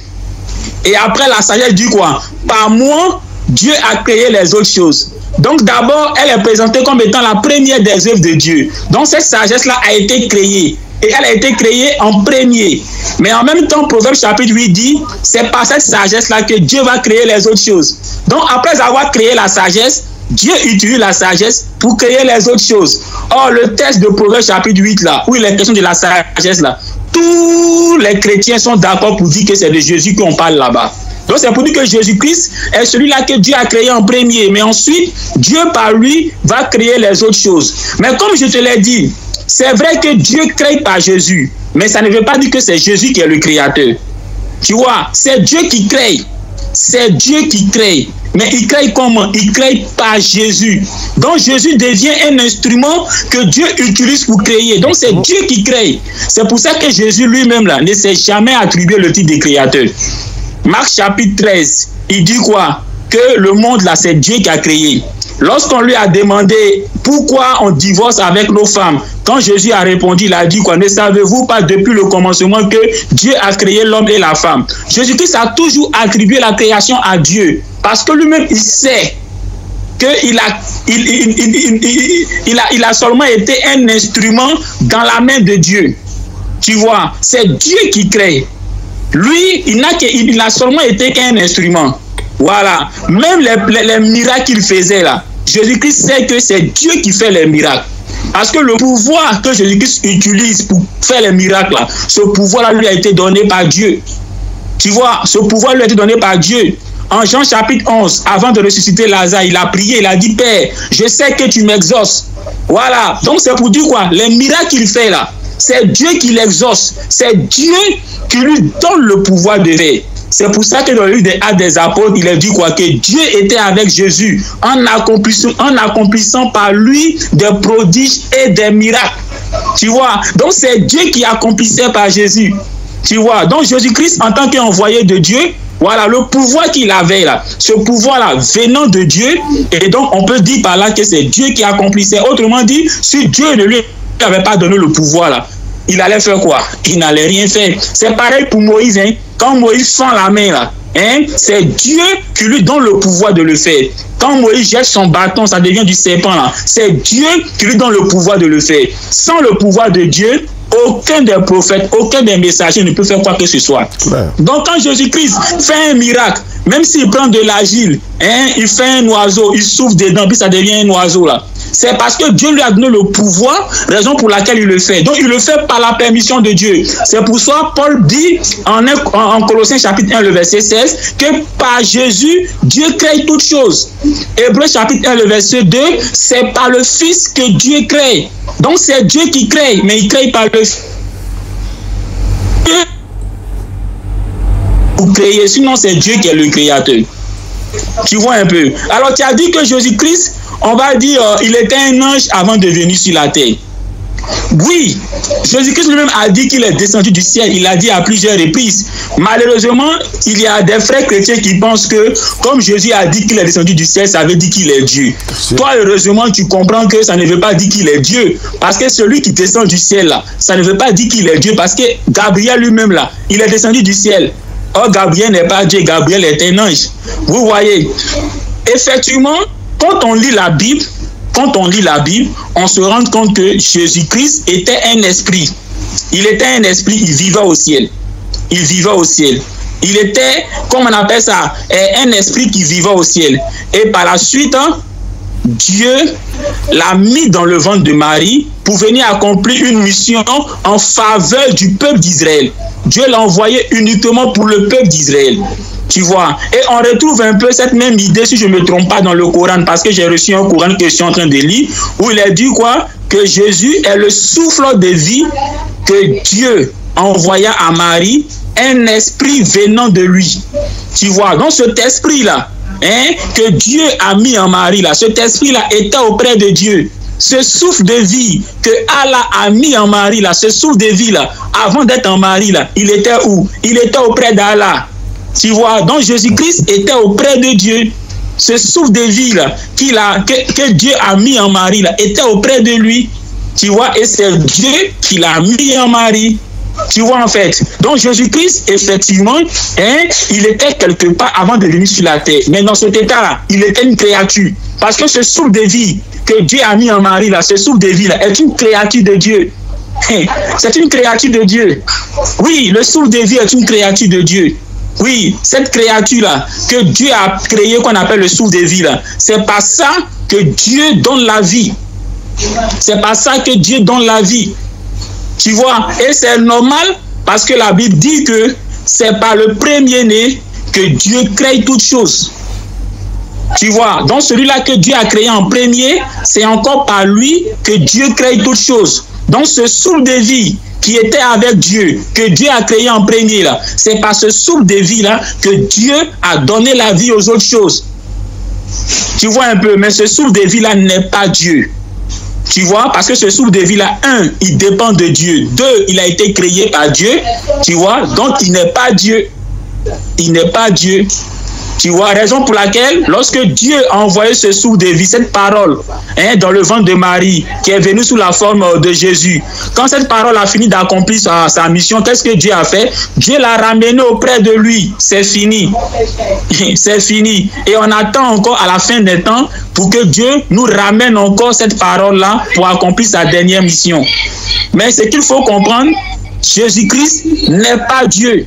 Et après la sagesse dit quoi? Par moi, Dieu a créé les autres choses. Donc d'abord, elle est présentée comme étant la première des œuvres de Dieu. Donc cette sagesse-là a été créée. Et elle a été créée en premier. Mais en même temps, Proverbes chapitre 8 dit, c'est par cette sagesse-là que Dieu va créer les autres choses. Donc après avoir créé la sagesse, Dieu utilise la sagesse pour créer les autres choses. Or, le texte de Proverbes chapitre 8 là, où il est question de la sagesse là, tous les chrétiens sont d'accord pour dire que c'est de Jésus qu'on parle là-bas. Donc c'est pour dire que Jésus-Christ est celui-là que Dieu a créé en premier. Mais ensuite, Dieu par lui va créer les autres choses. Mais comme je te l'ai dit, c'est vrai que Dieu crée par Jésus. Mais ça ne veut pas dire que c'est Jésus qui est le créateur. Tu vois, c'est Dieu qui crée. C'est Dieu qui crée. Mais il crée comment? Il crée par Jésus. Donc Jésus devient un instrument que Dieu utilise pour créer. Donc c'est Dieu qui crée. C'est pour ça que Jésus lui-même là ne s'est jamais attribué le titre de créateur. Marc chapitre 13, il dit quoi? Que le monde là, c'est Dieu qui a créé. Lorsqu'on lui a demandé pourquoi on divorce avec nos femmes, quand Jésus a répondu, il a dit quoi? Ne savez-vous pas depuis le commencement que Dieu a créé l'homme et la femme? Jésus-Christ a toujours attribué la création à Dieu. Parce que lui-même, il sait qu'il a seulement été un instrument dans la main de Dieu. Tu vois, c'est Dieu qui crée. Lui, il n'a seulement été qu'un instrument. Voilà. Même les miracles qu'il faisait là, Jésus-Christ sait que c'est Dieu qui fait les miracles. Parce que le pouvoir que Jésus-Christ utilise pour faire les miracles là, ce pouvoir-là lui a été donné par Dieu. Tu vois, ce pouvoir lui a été donné par Dieu. En Jean chapitre 11, avant de ressusciter Lazare, il a prié, il a dit, Père, je sais que tu m'exauces. Voilà. Donc c'est pour dire quoi? Les miracles qu'il fait là, c'est Dieu qui l'exauce. C'est Dieu qui lui donne le pouvoir de faire. C'est pour ça que dans le livre des Actes des Apôtres, il a dit quoi? Que Dieu était avec Jésus en accomplissant par lui des prodiges et des miracles. Tu vois? Donc c'est Dieu qui accomplissait par Jésus. Tu vois? Donc Jésus-Christ, en tant qu'envoyé de Dieu, voilà le pouvoir qu'il avait là, ce pouvoir-là venant de Dieu, et donc on peut dire par là que c'est Dieu qui accomplissait. Autrement dit, si Dieu ne lui avait pas donné le pouvoir là, il allait faire quoi? Il n'allait rien faire. C'est pareil pour Moïse, hein? Quand Moïse fend la main là, hein? C'est Dieu qui lui donne le pouvoir de le faire. Quand Moïse jette son bâton, ça devient du serpent là. C'est Dieu qui lui donne le pouvoir de le faire. Sans le pouvoir de Dieu, aucun des prophètes, aucun des messagers ne peut faire quoi que ce soit. Ouais. Donc quand Jésus-Christ fait un miracle, même s'il prend de l'argile, hein, il fait un oiseau, il souffle dedans, puis ça devient un oiseau là. C'est parce que Dieu lui a donné le pouvoir, raison pour laquelle il le fait. Donc il le fait par la permission de Dieu. C'est pour ça Paul dit en Colossiens chapitre 1, le verset 16, que par Jésus, Dieu crée toutes choses. Hébreux chapitre 1, le verset 2, c'est par le Fils que Dieu crée. Donc c'est Dieu qui crée, mais il crée par le Fils. Pour créer, sinon c'est Dieu qui est le créateur. Tu vois un peu. Alors tu as dit que Jésus-Christ, on va dire, il était un ange avant de venir sur la terre. Oui, Jésus-Christ lui-même a dit qu'il est descendu du ciel. Il l'a dit à plusieurs reprises. Malheureusement, il y a des frères chrétiens qui pensent que comme Jésus a dit qu'il est descendu du ciel, ça veut dire qu'il est Dieu. Toi, heureusement, tu comprends que ça ne veut pas dire qu'il est Dieu. Parce que celui qui descend du ciel, là, ça ne veut pas dire qu'il est Dieu. Parce que Gabriel lui-même, là, il est descendu du ciel. Or, Gabriel n'est pas Dieu, Gabriel est un ange. Vous voyez, effectivement, quand on lit la Bible, on se rend compte que Jésus-Christ était un esprit. Il était un esprit, il vivait au ciel. Il vivait au ciel. Il était, comment on appelle ça, un esprit qui vivait au ciel. Et par la suite, Dieu l'a mis dans le ventre de Marie pour venir accomplir une mission en faveur du peuple d'Israël. Dieu l'a envoyé uniquement pour le peuple d'Israël. Tu vois, et on retrouve un peu cette même idée, si je ne me trompe pas, dans le Coran, parce que j'ai reçu un Coran que je suis en train de lire, où il est dit quoi? Que Jésus est le souffle de vie que Dieu envoya à Marie, un esprit venant de lui. Tu vois, donc cet esprit-là, que Dieu a mis en Marie, là, cet esprit-là était auprès de Dieu. Ce souffle de vie que Allah a mis en Marie, là, ce souffle de vie, là, avant d'être en Marie, là, il était où? Il était auprès d'Allah. Tu vois, donc Jésus-Christ était auprès de Dieu. Ce souffle de vie là, que Dieu a mis en Marie là, était auprès de lui. Tu vois, et c'est Dieu qui l'a mis en Marie. Tu vois en fait. Donc Jésus-Christ, effectivement, il était quelque part avant de venir sur la terre. Mais dans cet état-là, il était une créature. Parce que ce souffle de vie que Dieu a mis en Marie là, ce souffle de vie là, est une créature de Dieu. C'est une créature de Dieu. Oui, le souffle de vie est une créature de Dieu. Oui, cette créature-là que Dieu a créée, qu'on appelle le souffle de vie, là, c'est par ça que Dieu donne la vie. C'est par ça que Dieu donne la vie. Tu vois, et c'est normal parce que la Bible dit que c'est par le premier-né que Dieu crée toutes choses. Tu vois, donc celui-là que Dieu a créé en premier, c'est encore par lui que Dieu crée toutes choses. Donc ce souffle de vie qui était avec Dieu, que Dieu a créé en premier là, c'est par ce souffle de vie là que Dieu a donné la vie aux autres choses. Tu vois un peu, mais ce souffle de vie là n'est pas Dieu. Tu vois, parce que ce souffle de vie là, un, il dépend de Dieu. Deux, il a été créé par Dieu. Tu vois, donc il n'est pas Dieu. Il n'est pas Dieu. Tu vois, raison pour laquelle, lorsque Dieu a envoyé ce souffle de vie, cette parole, dans le ventre de Marie, qui est venue sous la forme de Jésus, quand cette parole a fini d'accomplir sa mission, qu'est-ce que Dieu a fait? Dieu l'a ramené auprès de lui. C'est fini. C'est fini. Et on attend encore à la fin des temps pour que Dieu nous ramène encore cette parole-là pour accomplir sa dernière mission. Mais ce qu'il faut comprendre, Jésus-Christ n'est pas Dieu.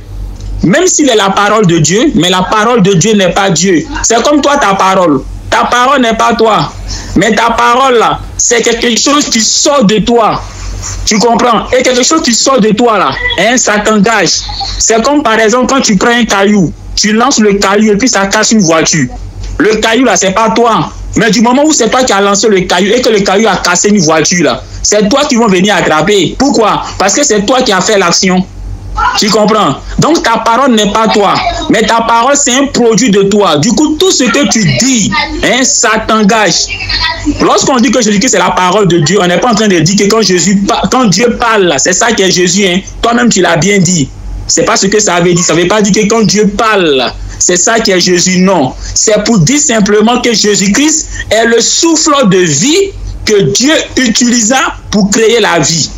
Même s'il est la parole de Dieu, mais la parole de Dieu n'est pas Dieu. C'est comme toi, ta parole. Ta parole n'est pas toi. Mais ta parole, là, c'est quelque chose qui sort de toi. Tu comprends? Et quelque chose qui sort de toi, là, ça t'engage. C'est comme, par exemple, quand tu prends un caillou, tu lances le caillou et puis ça casse une voiture. Le caillou, là, c'est pas toi. Mais du moment où c'est toi qui as lancé le caillou et que le caillou a cassé une voiture, là, c'est toi qui vas venir attraper. Pourquoi? Parce que c'est toi qui as fait l'action. Tu comprends? Donc ta parole n'est pas toi, mais ta parole c'est un produit de toi. Du coup, tout ce que tu dis, ça t'engage. Lorsqu'on dit que Jésus-Christ c'est la parole de Dieu, on n'est pas en train de dire que quand Dieu parle, c'est ça qui est Jésus. Toi-même tu l'as bien dit. C'est pas ce que ça veut dire. Ça ne veut pas dire que quand Dieu parle, c'est ça qui est Jésus. Non. C'est pour dire simplement que Jésus-Christ est le souffle de vie que Dieu utilisa pour créer la vie.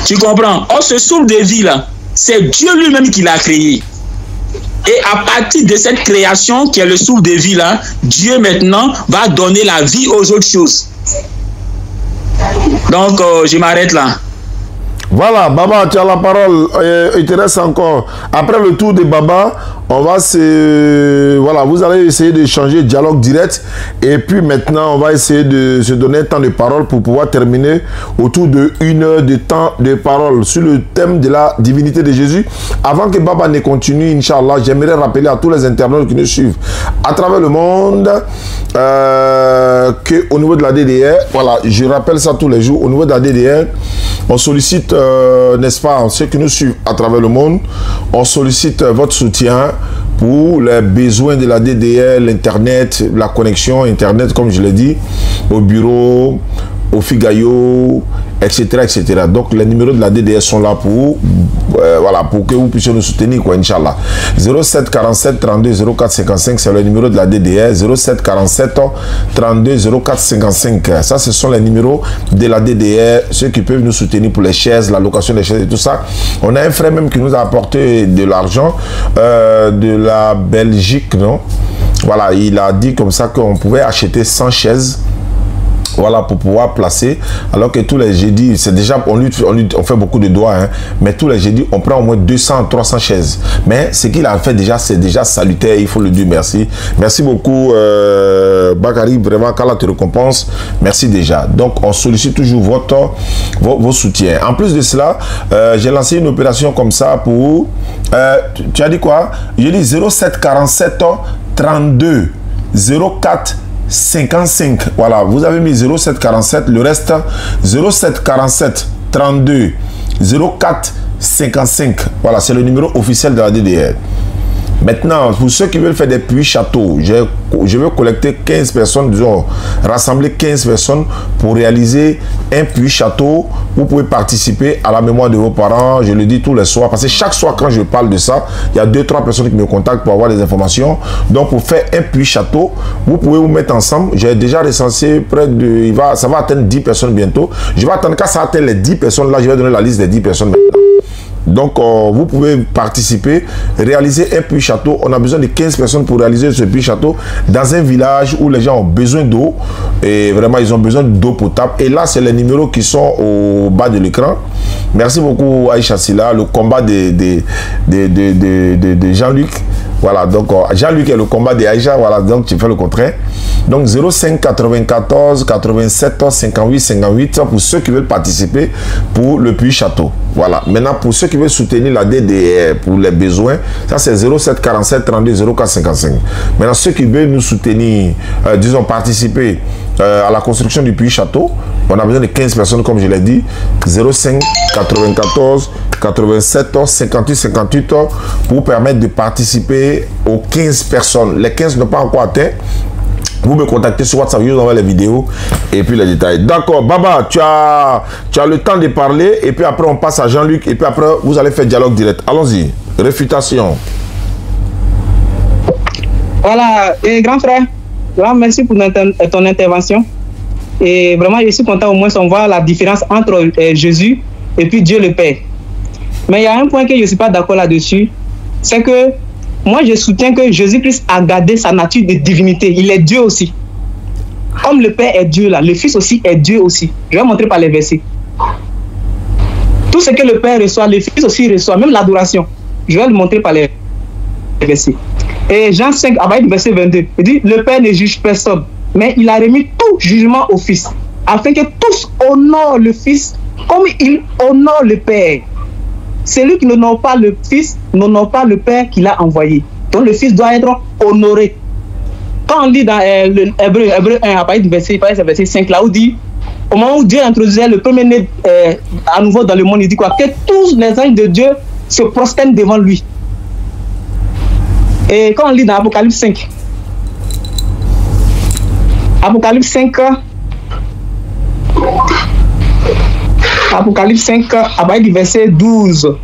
Tu comprends? Or, ce souffle de vie là, c'est Dieu lui-même qui l'a créé. Et à partir de cette création qui est le souffle de vie là, Dieu maintenant va donner la vie aux autres choses. Donc, je m'arrête là. Voilà, Baba, tu as la parole. Il te reste encore. Après le tour de Baba, on va se... Voilà, vous allez essayer d'échanger dialogue direct. Et puis maintenant, on va essayer de se donner un temps de parole pour pouvoir terminer autour de 1 heure de temps de parole sur le thème de la divinité de Jésus. Avant que Baba ne continue, Inch'Allah, j'aimerais rappeler à tous les internautes qui nous suivent à travers le monde qu'au niveau de la DDR, voilà, je rappelle ça tous les jours, au niveau de la DDR, on sollicite, n'est-ce pas, ceux qui nous suivent à travers le monde, on sollicite votre soutien pour les besoins de la DDR, l'Internet, la connexion Internet, comme je l'ai dit, au bureau, au Figayo, etc., etc. Donc les numéros de la DDS sont là pour, voilà, pour que vous puissiez nous soutenir, quoi, Inch'Allah. 07 47 32 04 55, c'est le numéro de la DDS. 07 47 32 04 55. Ça, ce sont les numéros de la DDR, ceux qui peuvent nous soutenir pour les chaises, la location des chaises et tout ça. On a un frère même qui nous a apporté de l'argent de la Belgique, non? Voilà, il a dit comme ça qu'on pouvait acheter 100 chaises. Voilà, pour pouvoir placer, alors que tous les jeudis, c'est déjà, on fait beaucoup de doigts, hein, mais tous les jeudis, on prend au moins 200, 300 chaises. Mais ce qu'il a fait déjà, c'est déjà salutaire, il faut le dire merci. Merci beaucoup, Bakary, vraiment, qu'Allah te récompense, merci déjà. Donc, on sollicite toujours vos soutiens. En plus de cela, j'ai lancé une opération comme ça pour, tu as dit quoi? J'ai dit 07 47 32 04 55. Voilà, vous avez mis 07 47, le reste 07 47 32 04 55. Voilà, c'est le numéro officiel de la DDR. Maintenant, pour ceux qui veulent faire des puits châteaux, je veux collecter 15 personnes, disons, rassembler 15 personnes pour réaliser un puits château. Vous pouvez participer à la mémoire de vos parents, je le dis tous les soirs, parce que chaque soir quand je parle de ça, il y a 2-3 personnes qui me contactent pour avoir des informations. Donc, pour faire un puits château, vous pouvez vous mettre ensemble. J'ai déjà recensé près de... ça va atteindre 10 personnes bientôt. Je vais attendre quand ça atteint les 10 personnes, là, je vais donner la liste des 10 personnes maintenant. Donc, vous pouvez participer, réaliser un puits château. On a besoin de 15 personnes pour réaliser ce puits château dans un village où les gens ont besoin d'eau. Et vraiment, ils ont besoin d'eau potable. Et là, c'est les numéros qui sont au bas de l'écran. Merci beaucoup, Aïcha Silla. Le combat de Jean-Luc. Voilà, donc Jean-Luc est le combat de Aïcha. Voilà, donc tu fais le contraire. Donc 05 94 87 58 58 pour ceux qui veulent participer pour le puits château. Voilà. Maintenant, pour ceux qui veulent soutenir la DDR pour les besoins, ça c'est 07 47 32 04 55. Maintenant, ceux qui veulent nous soutenir, disons participer à la construction du puits château, on a besoin de 15 personnes comme je l'ai dit. 05 94 87 58 58 pour permettre de participer aux 15 personnes. Les 15 n'ont pas encore atteint. Vous me contactez sur WhatsApp, je vous envoie les vidéos et puis les détails. D'accord, Baba, tu as le temps de parler et puis après on passe à Jean-Luc et puis après vous allez faire dialogue direct. Allons-y, réfutation. Voilà, et grand frère, vraiment merci pour ton intervention. Et vraiment, je suis content, au moins on voit la différence entre Jésus et puis Dieu le Père. Mais il y a un point que je ne suis pas d'accord là-dessus, c'est que moi, je soutiens que Jésus-Christ a gardé sa nature de divinité. Il est Dieu aussi. Comme le Père est Dieu là, le Fils aussi est Dieu aussi. Je vais montrer par les versets. Tout ce que le Père reçoit, le Fils aussi reçoit, même l'adoration. Je vais le montrer par les versets. Et Jean 5, à partir du verset 22, il dit, le Père ne juge personne, mais il a remis tout jugement au Fils, afin que tous honorent le Fils comme il honore le Père. Celui qui n'honore pas le Fils n'honore pas le Père qui l'a envoyé. Donc le Fils doit être honoré. Quand on lit dans Hébreu 1, à partir du verset 5, là où dit, au moment où Dieu introduisait le premier-né à nouveau dans le monde, il dit quoi? Que tous les anges de Dieu se prosternent devant lui. Et quand on lit dans Apocalypse 5, Apocalypse 5, à partir du verset 12,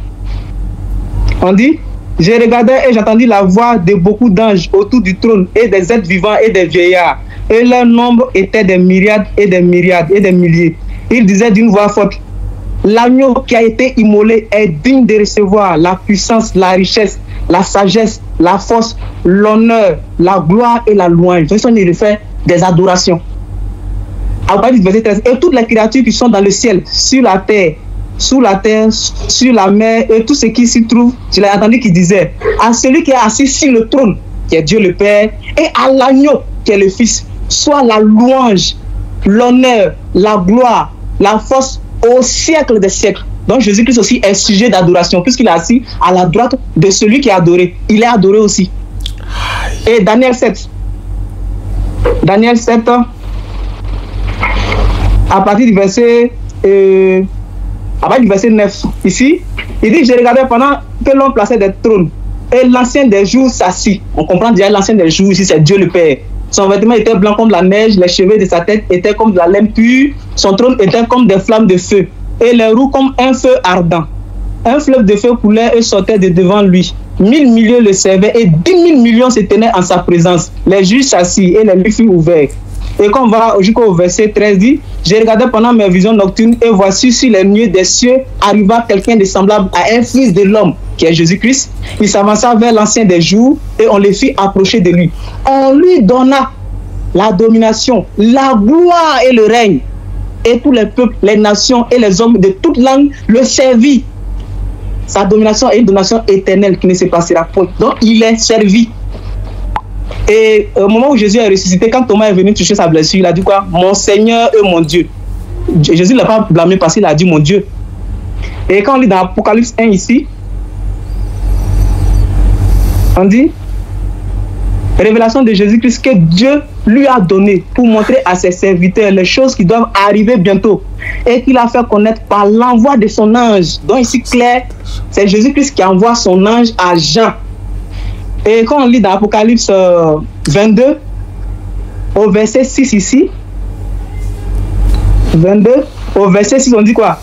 on dit, j'ai regardé et j'ai entendu la voix de beaucoup d'anges autour du trône et des êtres vivants et des vieillards. Et leur nombre était des myriades et des myriades et des milliers. Ils disaient d'une voix forte, l'agneau qui a été immolé est digne de recevoir la puissance, la richesse, la sagesse, la force, l'honneur, la gloire et la louange. Ce sont les faits des adorations. À partir du verset 13, et toutes les créatures qui sont dans le ciel, sur la terre, sous la terre, sur la mer, et tout ce qui s'y trouve, je l'ai entendu qui disait, à celui qui est assis sur le trône, qui est Dieu le Père, et à l'agneau, qui est le Fils, soit la louange, l'honneur, la gloire, la force au siècle des siècles. Donc Jésus-Christ aussi est sujet d'adoration, puisqu'il est assis à la droite de celui qui est adoré. Il est adoré aussi. Et Daniel 7. Daniel 7, à partir du verset 9, ici, il dit, j'ai regardé pendant que l'on plaçait des trônes, et l'ancien des jours s'assit. On comprend déjà l'ancien des jours, ici c'est Dieu le Père. Son vêtement était blanc comme la neige, les cheveux de sa tête étaient comme de la laine pure, son trône était comme des flammes de feu, et les roues comme un feu ardent. Un fleuve de feu coulait et sortait de devant lui. 1000 millions le servaient et 10 000 millions se tenaient en sa présence. Les juges s'assis et les livres furent ouverts. Et quand on va jusqu'au verset 13, dit: j'ai regardé pendant mes visions nocturnes et voici sur les nuées des cieux arriva quelqu'un de semblable à un fils de l'homme, qui est Jésus-Christ. Il s'avança vers l'ancien des jours et on les fit approcher de lui. On lui donna la domination, la gloire et le règne. Et tous les peuples, les nations et les hommes de toute langue le servirent. Sa domination est une domination éternelle qui ne se passera point. Donc il est servi. Et au moment où Jésus est ressuscité, quand Thomas est venu toucher sa blessure, il a dit quoi? Mon Seigneur et mon Dieu. Jésus ne l'a pas blâmé parce qu'il a dit mon Dieu. Et quand on lit dans Apocalypse 1 ici, on dit révélation de Jésus-Christ que Dieu lui a donné pour montrer à ses serviteurs les choses qui doivent arriver bientôt et qu'il a fait connaître par l'envoi de son ange. Donc ici clair, c'est Jésus-Christ qui envoie son ange à Jean. Et quand on lit dans Apocalypse 22, au verset 6 ici, 22, au verset 6 on dit quoi?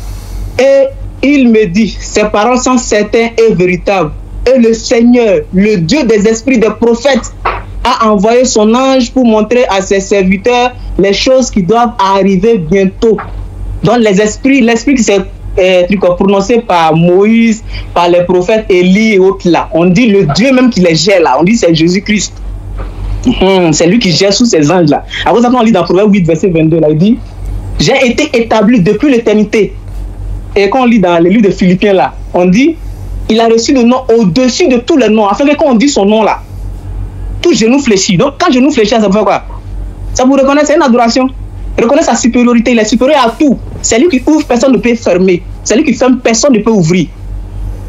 Et il me dit, ces paroles sont certaines et véritables. Et le Seigneur, le Dieu des esprits des prophètes, a envoyé son ange pour montrer à ses serviteurs les choses qui doivent arriver bientôt. Donc les esprits, l'esprit qui s'est prononcé par Moïse, par les prophètes Élie et autres là, on dit le Dieu même qui les gère là, on dit c'est Jésus-Christ. C'est lui qui gère sous ces anges là. Après ça, on lit dans Proverbe 8 verset 22 là, il dit j'ai été établi depuis l'éternité. Et quand on lit dans les livres de Philippiens là, on dit il a reçu le nom au-dessus de tous les noms, afin que quand on dit son nom là, tout genou fléchit. Donc quand genou fléchit, ça veut faire quoi? Ça vous reconnaît, c'est une adoration. Reconnaît sa supériorité, il est supérieur à tout. C'est lui qui ouvre, personne ne peut fermer. C'est lui qui ferme, personne ne peut ouvrir.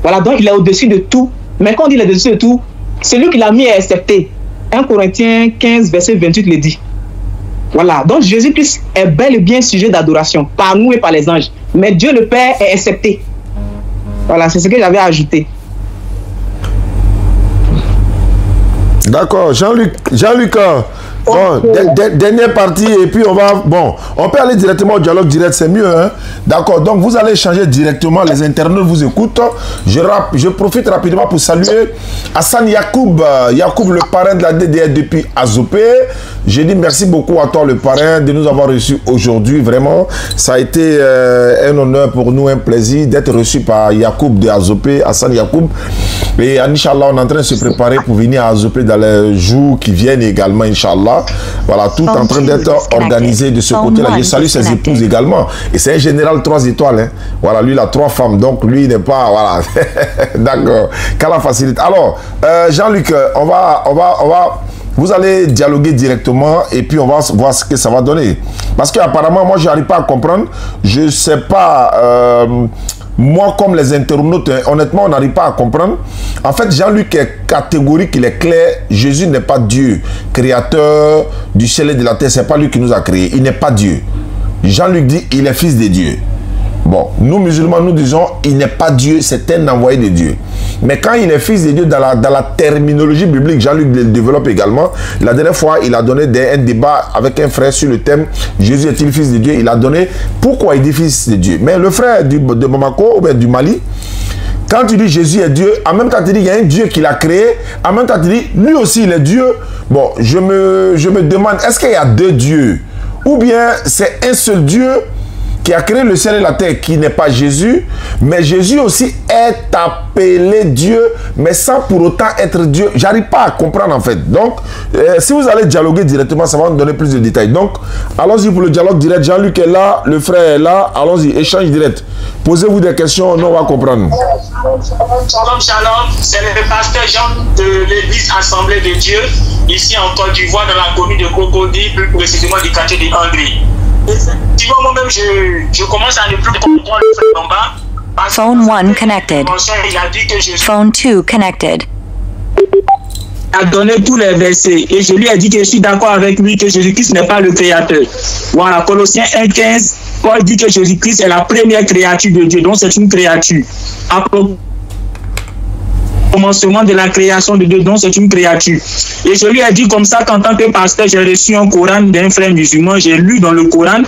Voilà, donc il est au-dessus de tout. Mais quand on dit il est au-dessus de tout, c'est lui qui l'a mis à accepter. 1 Corinthiens 15 verset 28 le dit. Voilà, donc Jésus-Christ est bel et bien sujet d'adoration par nous et par les anges. Mais Dieu le Père est accepté. Voilà, c'est ce que j'avais ajouté. D'accord, Jean-Luc, bon, dernière partie et puis on va, bon, on peut aller directement au dialogue direct, c'est mieux, hein. D'accord, donc vous allez échanger directement, les internautes vous écoutent. Je profite rapidement pour saluer Hassan Yacoub, le parrain de la DDR depuis Azopé. Je dis merci beaucoup à toi le parrain de nous avoir reçus aujourd'hui, vraiment. Ça a été un honneur pour nous, un plaisir d'être reçu par Yacoub de Azopé, Hassan Yacoub. Et Inch'Allah, on est en train de se préparer pour venir à Azopé dans les jours qui viennent également, Inch'Allah. Voilà, tout en train d'être organisé de ce côté-là. Je salue ses épouses également. Et c'est un général 3 étoiles. Hein. Voilà, lui, il a 3 femmes. Donc, lui, il n'est pas... Voilà. D'accord. Qu'à la facilite. Alors, Jean-Luc, on va... Vous allez dialoguer directement et puis on va voir ce que ça va donner. Parce qu'apparemment, moi, je n'arrive pas à comprendre. Je ne sais pas... moi, comme les internautes, honnêtement, on n'arrive pas à comprendre. En fait, Jean-Luc est catégorique, il est clair. Jésus n'est pas Dieu, créateur du ciel et de la terre. Ce n'est pas lui qui nous a créés. Il n'est pas Dieu. Jean-Luc dit, il est fils de Dieu. Bon, nous musulmans, nous disons, il n'est pas Dieu, c'est un envoyé de Dieu. Mais quand il est fils de Dieu, dans la terminologie biblique, Jean-Luc le développe également. La dernière fois, il a donné un débat avec un frère sur le thème « Jésus est-il fils de Dieu ?» Il a donné pourquoi il dit fils de Dieu. Mais le frère de Bamako, ou bien du Mali, quand tu dis Jésus est Dieu, en même temps tu dis il y a un Dieu qui l'a créé, en même temps tu dis lui aussi il est Dieu. Bon, je me demande, est-ce qu'il y a 2 dieux? Ou bien c'est un seul Dieu qui a créé le ciel et la terre, qui n'est pas Jésus, mais Jésus aussi est appelé Dieu, mais sans pour autant être Dieu. J'arrive pas à comprendre en fait. Donc, si vous allez dialoguer directement, ça va nous donner plus de détails. Donc, allons-y pour le dialogue direct. Jean-Luc est là, le frère est là. Allons-y, échange direct. Posez-vous des questions, nous on va comprendre. Shalom, shalom. C'est le pasteur Jean de l'église Assemblée de Dieu, ici en Côte d'Ivoire, dans la commune de Cocody, plus précisément du quartier de Hongrie. Effectivement, moi-même, je commence à ne plus comprendre le frère en bas. Phone 1 connected. Phone 2 connected. A donné tous les versets et je lui ai dit que je suis d'accord avec lui que Jésus-Christ n'est pas le créateur. Voilà, Colossiens 1,15, Paul dit que Jésus-Christ est la première créature de Dieu, donc c'est une créature. commencement de la création de Dieu, donc c'est une créature. Et je lui ai dit comme ça qu'en tant que pasteur, j'ai reçu un Coran d'un frère musulman, j'ai lu dans le Coran,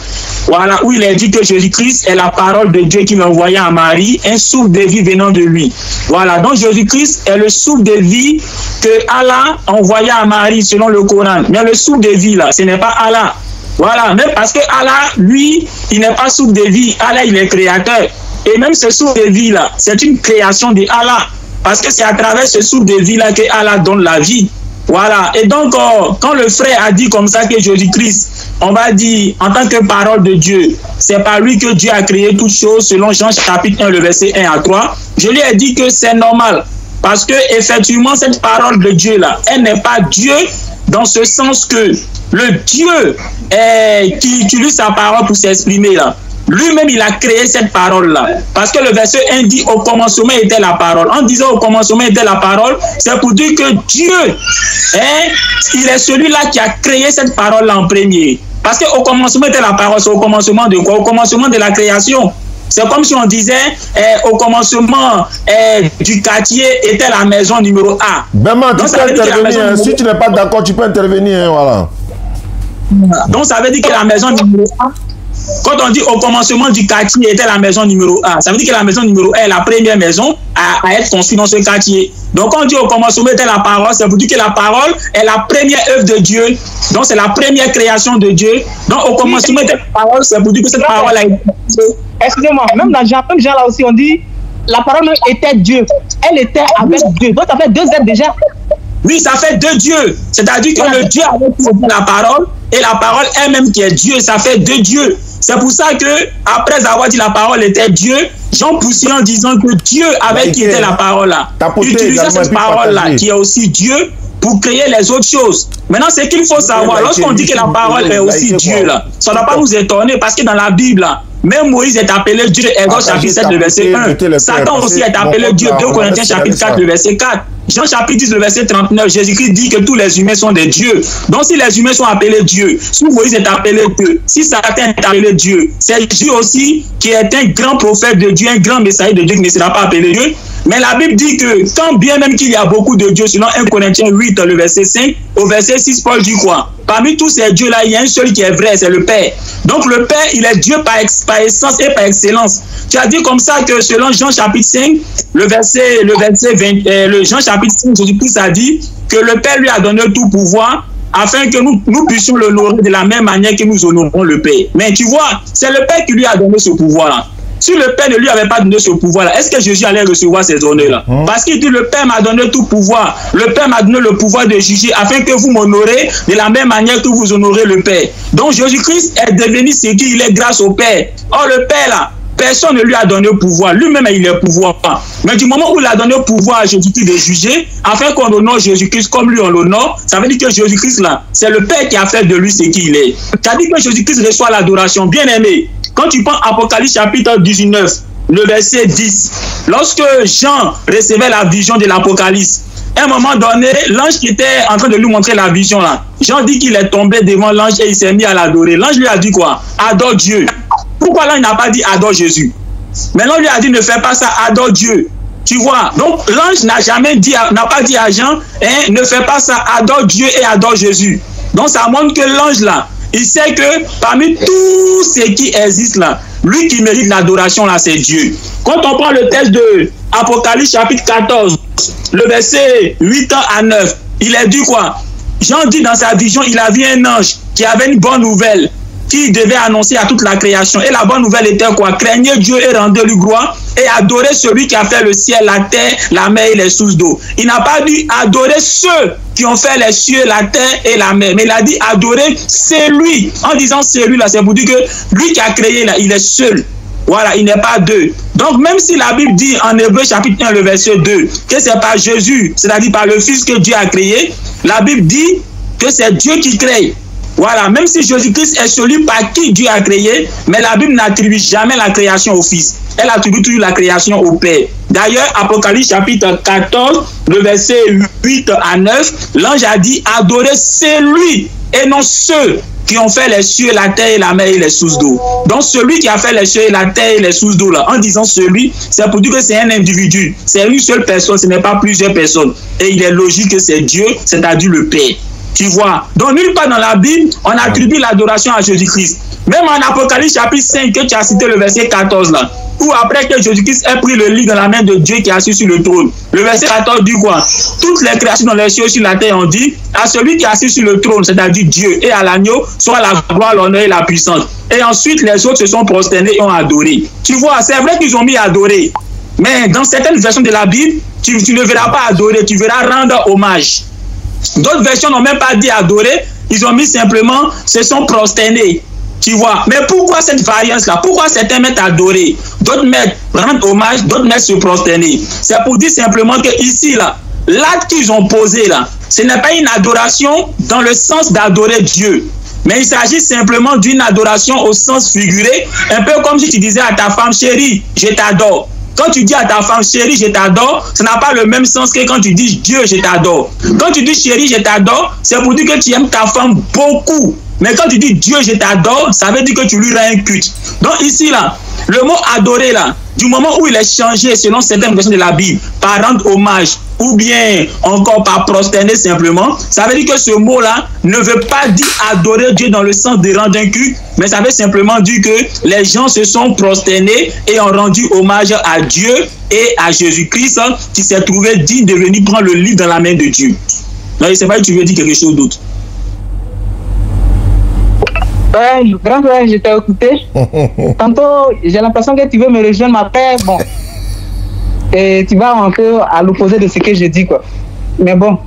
voilà, où il a dit que Jésus-Christ est la parole de Dieu qui m'a envoyé à Marie, un souffle de vie venant de lui. Voilà, donc Jésus-Christ est le souffle de vie que Allah a envoyé à Marie selon le Coran. Mais le souffle de vie là, ce n'est pas Allah. Voilà, même parce que Allah, lui, il n'est pas souffle de vie, Allah, il est créateur. Et même ce souffle de vie là, c'est une création de Allah. Parce que c'est à travers ce souffle de vie-là que Allah donne la vie. Voilà. Et donc, quand le frère a dit comme ça que Jésus-Christ, on va dire, en tant que parole de Dieu, c'est par lui que Dieu a créé toutes choses, selon Jean chapitre 1, le verset 1 à 3, je lui ai dit que c'est normal. Parce que, effectivement, cette parole de Dieu-là, elle n'est pas Dieu dans ce sens que le Dieu qui utilise sa parole pour s'exprimer là, lui-même, il a créé cette parole-là. Parce que le verset 1 dit, au commencement était la parole. En disant au commencement était la parole, c'est pour dire que Dieu, il est celui-là qui a créé cette parole-là en premier. Parce qu'au commencement était la parole, c'est au commencement de quoi? Au commencement de la création. C'est comme si on disait, au commencement du quartier était la maison numéro A. Bema, tu peux intervenir. Si tu n'es pas d'accord, tu peux intervenir. Voilà. Donc ça veut dire que la maison numéro A, quand on dit au commencement du quartier était la maison numéro 1, ça veut dire que la maison numéro 1 est la première maison à être construite dans ce quartier. Donc quand on dit au commencement était la parole, ça veut dire que la parole est la première œuvre de Dieu. Donc c'est la première création de Dieu. Donc au commencement était la parole, ça veut dire que cette parole a été... Excusez-moi, même dans Jean là aussi on dit la parole était Dieu. Elle était avec Dieu. Donc ça fait deux êtres déjà. Oui, ça fait deux dieux. C'est-à-dire que le Dieu avait produit la parole et la parole elle-même qui est Dieu, ça fait deux dieux. C'est pour ça que après avoir dit la parole était Dieu, Jean poussait en disant que Dieu avait qui était la parole là. Utilisait cette parole là qui est aussi Dieu pour créer les autres choses. Maintenant, ce qu'il faut savoir, lorsqu'on dit que la parole est aussi Dieu là, ça ne doit pas nous étonner parce que dans la Bible là, même Moïse est appelé Dieu, Exode chapitre 7, le verset 1. Satan aussi est appelé Dieu, 2 Corinthiens chapitre 4, le verset 4. Jean chapitre 10, le verset 39, Jésus-Christ dit que tous les humains sont des dieux. Donc si les humains sont appelés Dieu, si Moïse est appelé Dieu, si Satan est appelé Dieu, c'est Dieu aussi qui est un grand prophète de Dieu, un grand messager de Dieu qui ne sera pas appelé Dieu. Mais la Bible dit que quand bien même qu'il y a beaucoup de dieux, selon 1 Corinthiens 8, le verset 5, au verset 6, Paul dit quoi? Parmi tous ces dieux-là, il y a un seul qui est vrai, c'est le Père. Donc le Père, il est Dieu par essence et par excellence. Tu as dit comme ça que selon Jean chapitre 5, le verset 20, Jean chapitre 5, Jésus-Christ a dit que le Père lui a donné tout pouvoir afin que nous puissions l'honorer de la même manière que nous honorons le Père. Mais tu vois, c'est le Père qui lui a donné ce pouvoir-là. Si le Père ne lui avait pas donné ce pouvoir-là, est-ce que Jésus allait recevoir ces honneurs-là? Parce qu'il dit, le Père m'a donné tout pouvoir. Le Père m'a donné le pouvoir de juger afin que vous m'honorez de la même manière que vous honorez le Père. Donc Jésus-Christ est devenu ce qu'il est grâce au Père. Or le Père là, personne ne lui a donné le pouvoir. Lui-même, il est pouvoir. Mais du moment où il a donné le pouvoir à Jésus-Christ de juger, afin qu'on honore Jésus-Christ comme lui on l'honore, ça veut dire que Jésus-Christ là, c'est le Père qui a fait de lui ce qu'il est. Ça veut dire que Jésus-Christ reçoit l'adoration. Bien aimé, quand tu prends Apocalypse chapitre 19, le verset 10, lorsque Jean recevait la vision de l'Apocalypse, à un moment donné, l'ange qui était en train de lui montrer la vision là, Jean dit qu'il est tombé devant l'ange et il s'est mis à l'adorer. L'ange lui a dit quoi? Adore Dieu. Pourquoi l'ange n'a pas dit adore Jésus? Mais l'ange lui a dit ne fais pas ça, adore Dieu. Tu vois? Donc l'ange n'a jamais dit, n'a pas dit à Jean, ne fais pas ça, adore Dieu et adore Jésus. Donc ça montre que l'ange là, il sait que parmi tout ce qui existe là, lui qui mérite l'adoration là, c'est Dieu. Quand on prend le texte de Apocalypse chapitre 14, le verset 8 à 9, il est dit quoi? Jean dit dans sa vision, il a vu un ange qui avait une bonne nouvelle qui devait annoncer à toute la création. Et la bonne nouvelle était quoi? Craignez Dieu et rendez-lui gloire et adorez celui qui a fait le ciel, la terre, la mer et les sources d'eau. Il n'a pas dit adorer ceux qui ont fait les cieux, la terre et la mer, mais il a dit adorer c'est lui. En disant c'est lui là, c'est pour dire que lui qui a créé là, il est seul. Voilà, il n'est pas deux. Donc même si la Bible dit en Hébreu chapitre 1, le verset 2, que c'est par Jésus, c'est-à-dire par le Fils que Dieu a créé, la Bible dit que c'est Dieu qui crée. Voilà, même si Jésus-Christ est celui par qui Dieu a créé, mais la Bible n'attribue jamais la création au Fils. Elle attribue toujours la création au Père. D'ailleurs, Apocalypse chapitre 14, le verset 8 à 9, l'ange a dit, adorez celui et non ceux qui ont fait les cieux, la terre et la mer et les sources d'eau. Donc celui qui a fait les cieux et la terre et les sources d'eau, là, en disant celui, c'est pour dire que c'est un individu, c'est une seule personne, ce n'est pas plusieurs personnes. Et il est logique que c'est Dieu, c'est-à-dire le Père. Tu vois. Donc nulle part dans la Bible, on attribue l'adoration à Jésus-Christ. Même en Apocalypse chapitre 5, que tu as cité le verset 14 là, où après que Jésus-Christ ait pris le lit dans la main de Dieu qui est assis sur le trône, le verset 14 dit quoi? Toutes les créations dans les cieux et sur la terre ont dit à celui qui est assis sur le trône, c'est-à-dire Dieu, et à l'agneau, soit la gloire, l'honneur et la puissance. Et ensuite les autres se sont prosternés et ont adoré. Tu vois, c'est vrai qu'ils ont mis adorer, mais dans certaines versions de la Bible, tu ne verras pas adorer, tu verras rendre hommage. D'autres versions n'ont même pas dit adorer, ils ont mis simplement se sont prosternés. Tu vois, mais pourquoi cette variance-là? Pourquoi certains mettent adorer, d'autres mettent rendre hommage, d'autres mettent se prosterner? C'est pour dire simplement que ici, là, l'acte qu'ils ont posé là, ce n'est pas une adoration dans le sens d'adorer Dieu, mais il s'agit simplement d'une adoration au sens figuré, un peu comme si tu disais à ta femme chérie, je t'adore. Quand tu dis à ta femme chérie, je t'adore, ça n'a pas le même sens que quand tu dis Dieu, je t'adore. Quand tu dis chérie, je t'adore, c'est pour dire que tu aimes ta femme beaucoup. Mais quand tu dis Dieu, je t'adore, ça veut dire que tu lui rends un culte. Donc ici, là, le mot adorer, là, du moment où il est changé selon certaines versions de la Bible, par rendre hommage, ou bien encore par prosterner simplement, ça veut dire que ce mot-là ne veut pas dire adorer Dieu dans le sens de rendre un culte, mais ça veut simplement dire que les gens se sont prosternés et ont rendu hommage à Dieu et à Jésus-Christ qui s'est trouvé digne de venir prendre le livre dans la main de Dieu. Non, je ne sais pas si tu veux dire quelque chose d'autre. Ouais, grand frère, je t'ai écouté. Tantôt, j'ai l'impression que tu veux me rejoindre, ma paix, bon. Et tu vas un peu à l'opposé de ce que je dis, quoi. Mais bon,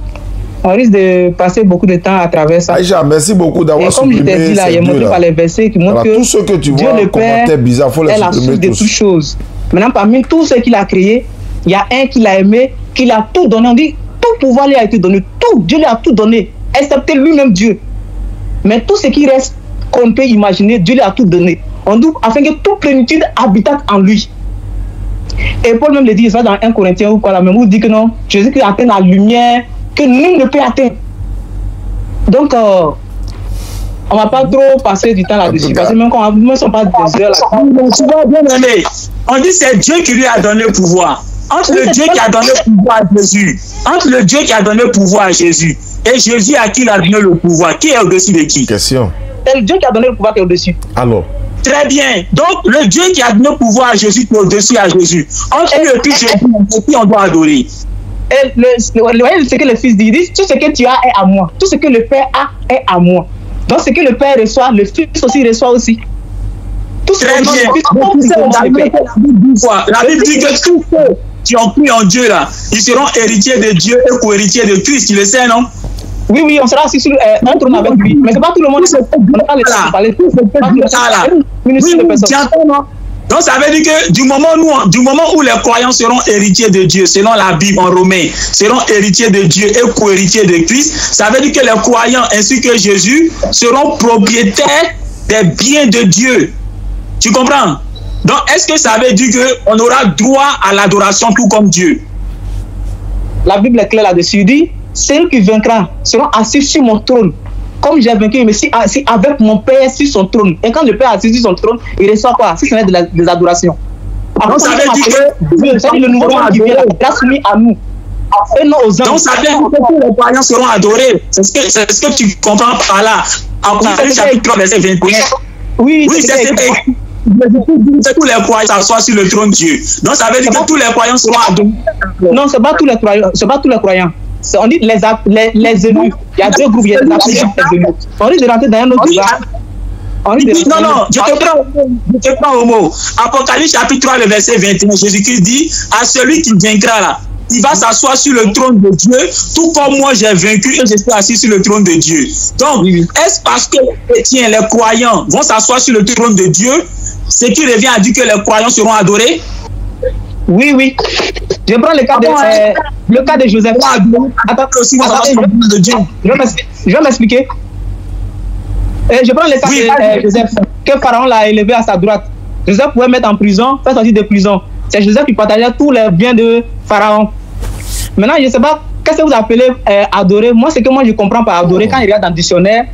on risque de passer beaucoup de temps à travers ça. Aïcha, merci beaucoup d'avoir supprimé. Comme je t'ai dit là, il y a montré par les versets qui montrent que tout ce que tu Dieu vois, le Père bizarre, faut les est la source de toutes choses. Maintenant, parmi tous ceux qu'il a créés, il y a un qu'il a aimé, qu'il a tout donné. On dit, tout pouvoir lui a été donné. Tout, Dieu lui a tout donné, excepté lui-même Dieu. Mais tout ce qui reste, qu'on peut imaginer, Dieu lui a tout donné. On dit, afin que toute plénitude habitate en lui. Et Paul même le dit, ça dans 1 Corinthiens ou quoi, là même, où il dit que non, Jésus-Christ atteint la lumière que nul ne peut atteindre. Donc, on ne va pas trop passer du temps là-dessus, parce que même quand on ne sont pas des heures là. Tu vois, bien aimé, on dit c'est Dieu qui lui a donné le pouvoir. Entre le Dieu qui a donné le pouvoir à Jésus, entre le Dieu qui a donné le pouvoir à Jésus et Jésus à qui il a donné le pouvoir, qui est au-dessus de qui? Question. C'est le Dieu qui a donné le pouvoir qui est au-dessus. Alors. Très bien. Donc, le Dieu qui a donné le pouvoir à Jésus qui est au-dessus à Jésus. Entre lui et puis Jésus, qui on doit adorer. Et ce que le Fils dit, il dit, tout ce que tu as est à moi. Tout ce que le Père a est à moi. Donc, ce que le Père reçoit, le Fils aussi reçoit aussi. Tout ce très bien. La Bible dit que tous ceux qui ont cru en Dieu, là, ils seront héritiers de Dieu et co-héritiers de Christ. Tu le sais, non? Oui, on sera assis sur un trône avec lui. Mais ce n'est pas tout le monde qui n'a pas le temps de parler. Donc ça veut dire que du moment où les croyants seront héritiers de Dieu, selon la Bible en Romains, seront héritiers de Dieu et co-héritiers de Christ, ça veut dire que les croyants ainsi que Jésus seront propriétaires des biens de Dieu. Tu comprends? Donc est-ce que ça veut dire qu'on aura droit à l'adoration tout comme Dieu? La Bible est claire là-dessus. Il dit, ceux qui vaincront seront assis sur mon trône. Comme j'ai vaincu, mais si avec mon Père sur son trône. Et quand le Père est assis sur son trône, il reçoit quoi? Si ce n'est des adorations. Donc ça veut dire que c'est le nouveau monde qui vient là, il a soumis à nous. Et non aux hommes. Donc ça veut dire que tous les croyants seront adorés. C'est ce que tu comprends par là. En Apocalypse chapitre 3, verset 21. Oui, c'est tous les croyants s'assoient sur le trône de Dieu. Donc ça veut dire que tous les croyants seront adorés. Non, c'est pas tous les croyants. C'est pas tous les croyants. On dit les élus. Il y a deux groupes, il y a les appelés et les élus. On dit de rentrer dans un autre débat. Non, je te prends au mot. Apocalypse chapitre 3, le verset 21, Jésus-Christ dit à celui qui vaincra là, il va s'asseoir sur le trône de Dieu, tout comme moi j'ai vaincu et je suis assis sur le trône de Dieu. Donc, est-ce parce que les chrétiens, les croyants vont s'asseoir sur le trône de Dieu, ce qui revient à dire que les croyants seront adorés? Oui. Je prends le cas de Joseph. Je vais m'expliquer. Je prends le cas de Joseph, que Pharaon l'a élevé à sa droite. Joseph pouvait mettre en prison, faire sortir de prison. C'est Joseph qui partageait tous les biens de Pharaon. Maintenant, je ne sais pas, qu'est-ce que vous appelez adorer? Moi, ce que moi je comprends par adorer, quand il regarde dans le dictionnaire,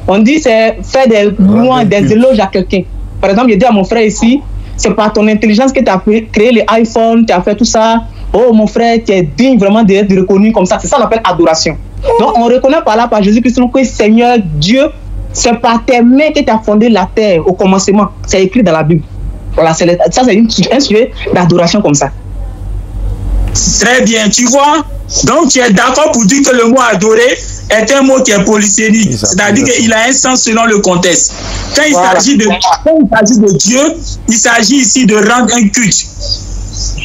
On dit c'est faire des louanges, des éloges à quelqu'un. Par exemple, je dis à mon frère ici, c'est par ton intelligence que tu as créé les iPhones, tu as fait tout ça. Oh mon frère, tu es digne vraiment d'être reconnu comme ça. C'est ça qu'on appelle adoration. Donc on reconnaît par là, par Jésus-Christ, que Seigneur Dieu, c'est par tes mains que tu as fondé la terre au commencement. C'est écrit dans la Bible. Voilà, ça c'est un sujet d'adoration comme ça. Très bien, tu vois. Donc tu es d'accord pour dire que le mot adorer est un mot qui est polysémique. C'est-à-dire qu'il a un sens selon le contexte. Quand il s'agit de Dieu, il s'agit ici de rendre un culte.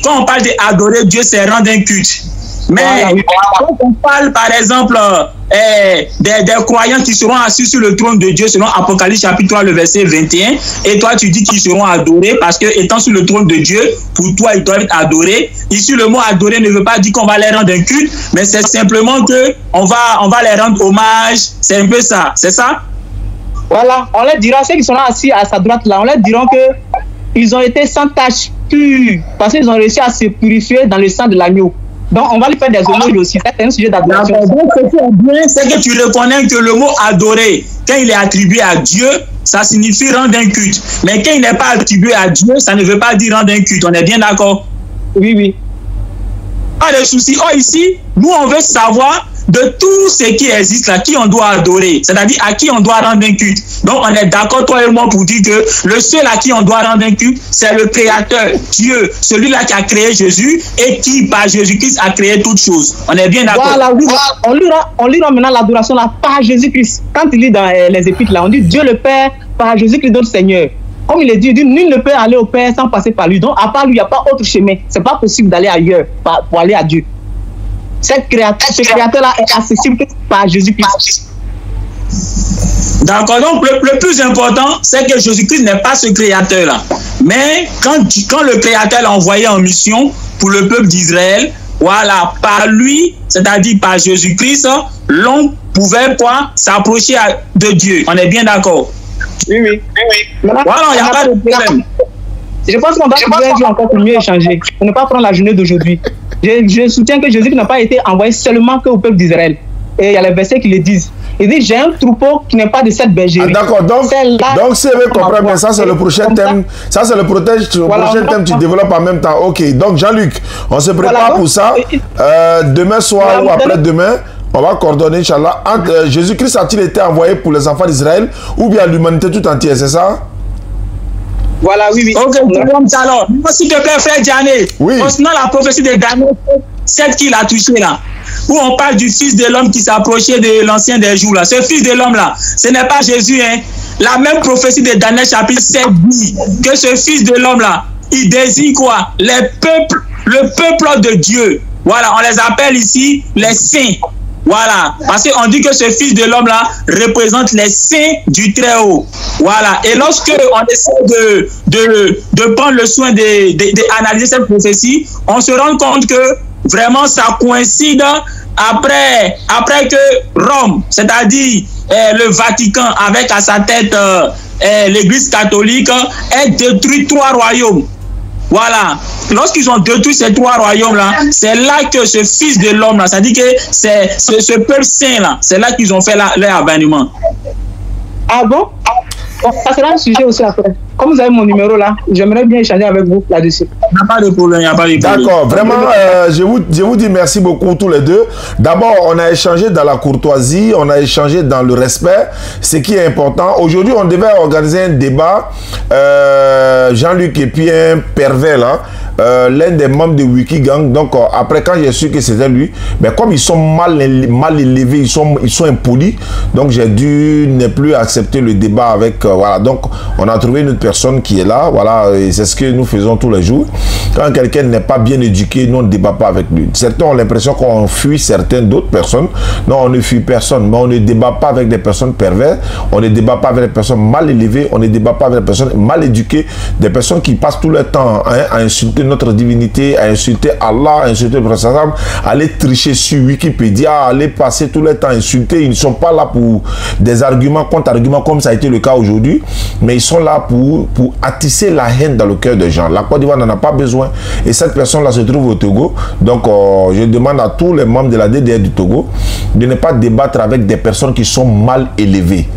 Quand on parle d'adorer Dieu, c'est rendre un culte. Mais quand on parle, par exemple, des croyants qui seront assis sur le trône de Dieu, selon Apocalypse chapitre 3, le verset 21, et toi tu dis qu'ils seront adorés, parce que étant sur le trône de Dieu, pour toi ils doivent être adorés. Ici, le mot adorer ne veut pas dire qu'on va les rendre un culte, mais c'est simplement que on va les rendre hommage. C'est un peu ça, c'est ça? Voilà, on leur dira, ceux qui seront assis à sa droite là, on leur dira que ils ont été sans tache, purs, parce qu'ils ont réussi à se purifier dans le sang de l'agneau. Donc, on va lui faire des hommages aussi. C'est un sujet d'adoration. Donc, ce qui est bien, c'est que tu reconnais que le mot adorer, quand il est attribué à Dieu, ça signifie rendre un culte. Mais quand il n'est pas attribué à Dieu, ça ne veut pas dire rendre un culte. On est bien d'accord? Oui, oui. Pas de souci. Oh, ici, nous, on veut savoir de tout ce qui existe là, qui on doit adorer, c'est-à-dire à qui on doit rendre un culte. Donc on est d'accord, toi et moi, pour dire que le seul à qui on doit rendre un culte, c'est le Créateur, Dieu, celui-là qui a créé Jésus et qui, par Jésus-Christ, a créé toutes choses. On est bien d'accord? Voilà, oui, on lui rend maintenant l'adoration là par Jésus-Christ. Quand il lit dans les épîtres là, on dit Dieu le Père par Jésus-Christ notre Seigneur. Comme il est dit, nul ne peut aller au Père sans passer par lui. Donc à part lui, il n'y a pas autre chemin. C'est pas possible d'aller ailleurs pour aller à Dieu. Ce créateur-là est accessible par Jésus-Christ. D'accord, donc le plus important, c'est que Jésus-Christ n'est pas ce créateur-là. Mais quand le créateur l'a envoyé en mission pour le peuple d'Israël, voilà, par lui, c'est-à-dire par Jésus-Christ, l'homme pouvait quoi? S'approcher de Dieu. On est bien d'accord? Oui, oui. Voilà, il n'y a pas de problème. Je pense qu'on va pouvoir dire encore pour mieux échanger, pour ne pas prendre la journée d'aujourd'hui. Je soutiens que Jésus n'a pas été envoyé seulement qu'au peuple d'Israël. Et il y a les versets qui le disent. Il dit, j'ai un troupeau qui n'est pas de cette bergerie. Ah, d'accord, donc si vous comprenez bien, ça c'est le prochain thème. Ça c'est le prochain thème, tu développes en même temps. Ok, donc Jean-Luc, on se prépare pour ça. Demain soir ou après-demain, on va coordonner, Inch'Allah. Jésus-Christ a-t-il été envoyé pour les enfants d'Israël ou bien l'humanité tout entière, c'est ça? Voilà, oui, oui. Ok, alors, s'il te plaît, frère Diané, concernant la prophétie de Daniel, celle qu'il a touchée là, où on parle du fils de l'homme qui s'approchait de l'ancien des jours là. Ce fils de l'homme là, ce n'est pas Jésus, hein. La même prophétie de Daniel chapitre 7 dit que ce fils de l'homme là, il désigne quoi? Le peuple de Dieu. Voilà, on les appelle ici les saints. Voilà, parce qu'on dit que ce fils de l'homme là représente les saints du Très-Haut. Voilà, et lorsque on essaie de prendre le soin d'analyser cette prophétie, on se rend compte que vraiment ça coïncide après que Rome, c'est-à-dire le Vatican avec à sa tête l'église catholique, ait détruit 3 royaumes. Voilà, lorsqu'ils ont détruit ces 3 royaumes-là, c'est là que ce fils de l'homme-là, c'est-à-dire que c'est ce peuple saint-là, c'est là qu'ils ont fait leur avènement. Ah bon? Ça sera un sujet aussi après. Comme vous avez mon numéro là, j'aimerais bien échanger avec vous là-dessus. Il n'y a pas de problème, il n'y a pas de problème. D'accord, vraiment, je vous dis merci beaucoup tous les deux. D'abord, on a échangé dans la courtoisie, on a échangé dans le respect, ce qui est important. Aujourd'hui, on devait organiser un débat. Jean-Luc et puis un pervers là, l'un des membres de Wikigang. Donc après, quand j'ai su que c'était lui, mais comme ils sont mal élevés, ils sont impolis, donc j'ai dû ne plus accepter le débat avec voilà. Donc on a trouvé une autre personne qui est là, voilà, et c'est ce que nous faisons tous les jours. Quand quelqu'un n'est pas bien éduqué, nous on ne débat pas avec lui. Certains ont l'impression qu'on fuit certaines d'autres personnes. Non, on ne fuit personne, mais on ne débat pas avec des personnes perverses, on ne débat pas avec des personnes mal élevées, on ne débat pas avec des personnes mal éduquées, des personnes qui passent tout le temps à insulter notre divinité, à insulter Allah, à insulter le prophète, à aller tricher sur Wikipédia, à aller passer tout le temps à insulter. Ils ne sont pas là pour des arguments contre arguments comme ça a été le cas aujourd'hui, mais ils sont là pour attiser la haine dans le cœur des gens. La Côte d'Ivoire n'en a pas besoin et cette personne-là se trouve au Togo. Donc je demande à tous les membres de la DDR du Togo de ne pas débattre avec des personnes qui sont mal élevées.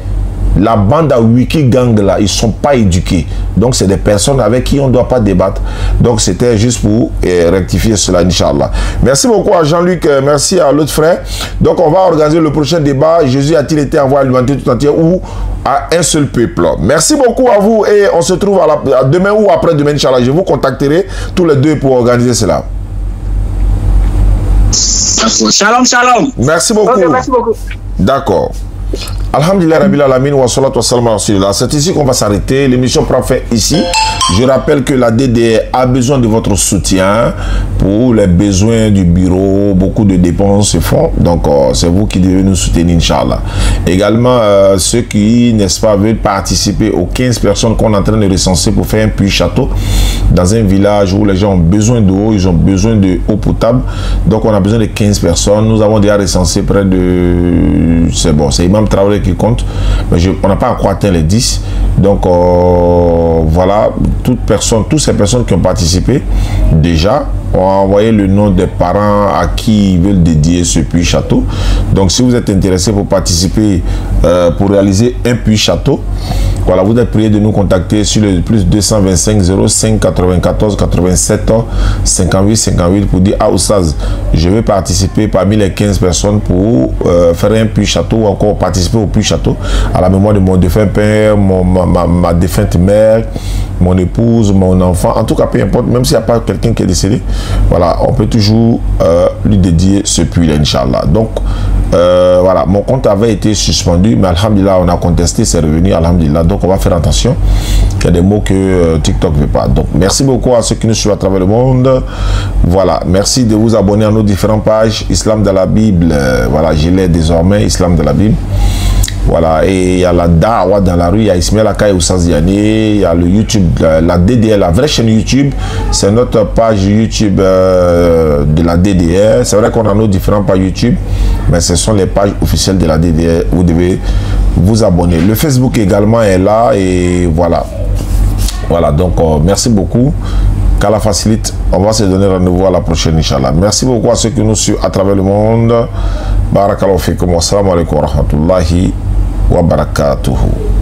La bande à Wiki Gang là, ils sont pas éduqués. Donc c'est des personnes avec qui on ne doit pas débattre. Donc c'était juste pour rectifier cela, Inch'Allah. Merci beaucoup à Jean-Luc, merci à l'autre frère. Donc on va organiser le prochain débat. Jésus a-t-il été envoyé à l'humanité tout entière ou à un seul peuple? Merci beaucoup à vous et on se trouve à demain ou après-demain, Inch'Allah. Je vous contacterai tous les deux pour organiser cela. Shalom, shalom. Merci beaucoup. Ok, merci beaucoup. D'accord. Alhamdulillah Rabbil Alamin wa salatu wa salam ala rasulillah. C'est ici qu'on va s'arrêter. L'émission prend fin ici. Je rappelle que la DDR a besoin de votre soutien pour les besoins du bureau. Beaucoup de dépenses se font. Donc, c'est vous qui devez nous soutenir, Inch'Allah. Également, ceux qui, n'est-ce pas, veulent participer aux 15 personnes qu'on est en train de recenser pour faire un puits château dans un village où les gens ont besoin d'eau, ils ont besoin d'eau potable. Donc, on a besoin de 15 personnes. Nous avons déjà recensé près de... C'est bon, c'est Imam Traoré qui compte. Mais on n'a pas encore atteint les 10. Donc, voilà, toutes ces personnes qui ont participé, déjà, ont envoyé le nom des parents à qui ils veulent dédier ce puits château. Donc, si vous êtes intéressé pour participer, pour réaliser un puits château, voilà, vous êtes prié de nous contacter sur le plus 225 05 94 87 58 58 pour dire, ah, Oussaz, je vais participer parmi les 15 personnes pour faire un puits château ou encore participer au puits château à la mémoire de mon défunt père, ma défunte mère, mon épouse, mon enfant. En tout cas, peu importe, même s'il n'y a pas quelqu'un qui est décédé, voilà, on peut toujours lui dédier ce puits-là, Inch'Allah. Donc, voilà, mon compte avait été suspendu, mais alhamdulillah, on a contesté, c'est revenu, alhamdulillah. Donc, on va faire attention. Il y a des mots que TikTok ne veut pas. Donc, merci beaucoup à ceux qui nous suivent à travers le monde. Voilà, merci de vous abonner à nos différentes pages. Islam de la Bible, voilà, je l'ai désormais, Islam de la Bible. Voilà, et il y a la Dawa dans la rue, il y a Ismaël Akaï Oussaz Diané, il y a le YouTube, la DDR, la vraie chaîne YouTube, c'est notre page YouTube de la DDR. C'est vrai qu'on a nos différentes pages YouTube, mais ce sont les pages officielles de la DDR. Vous devez vous abonner. Le Facebook également est là, et voilà. Voilà, donc merci beaucoup. Qu'Allah facilite. On va se donner rendez-vous à la prochaine, Inch'Allah. Merci beaucoup à ceux qui nous suivent à travers le monde. Barakallahu fikum wa salamu alaikum wa rahmatullahi wa barakatuhu.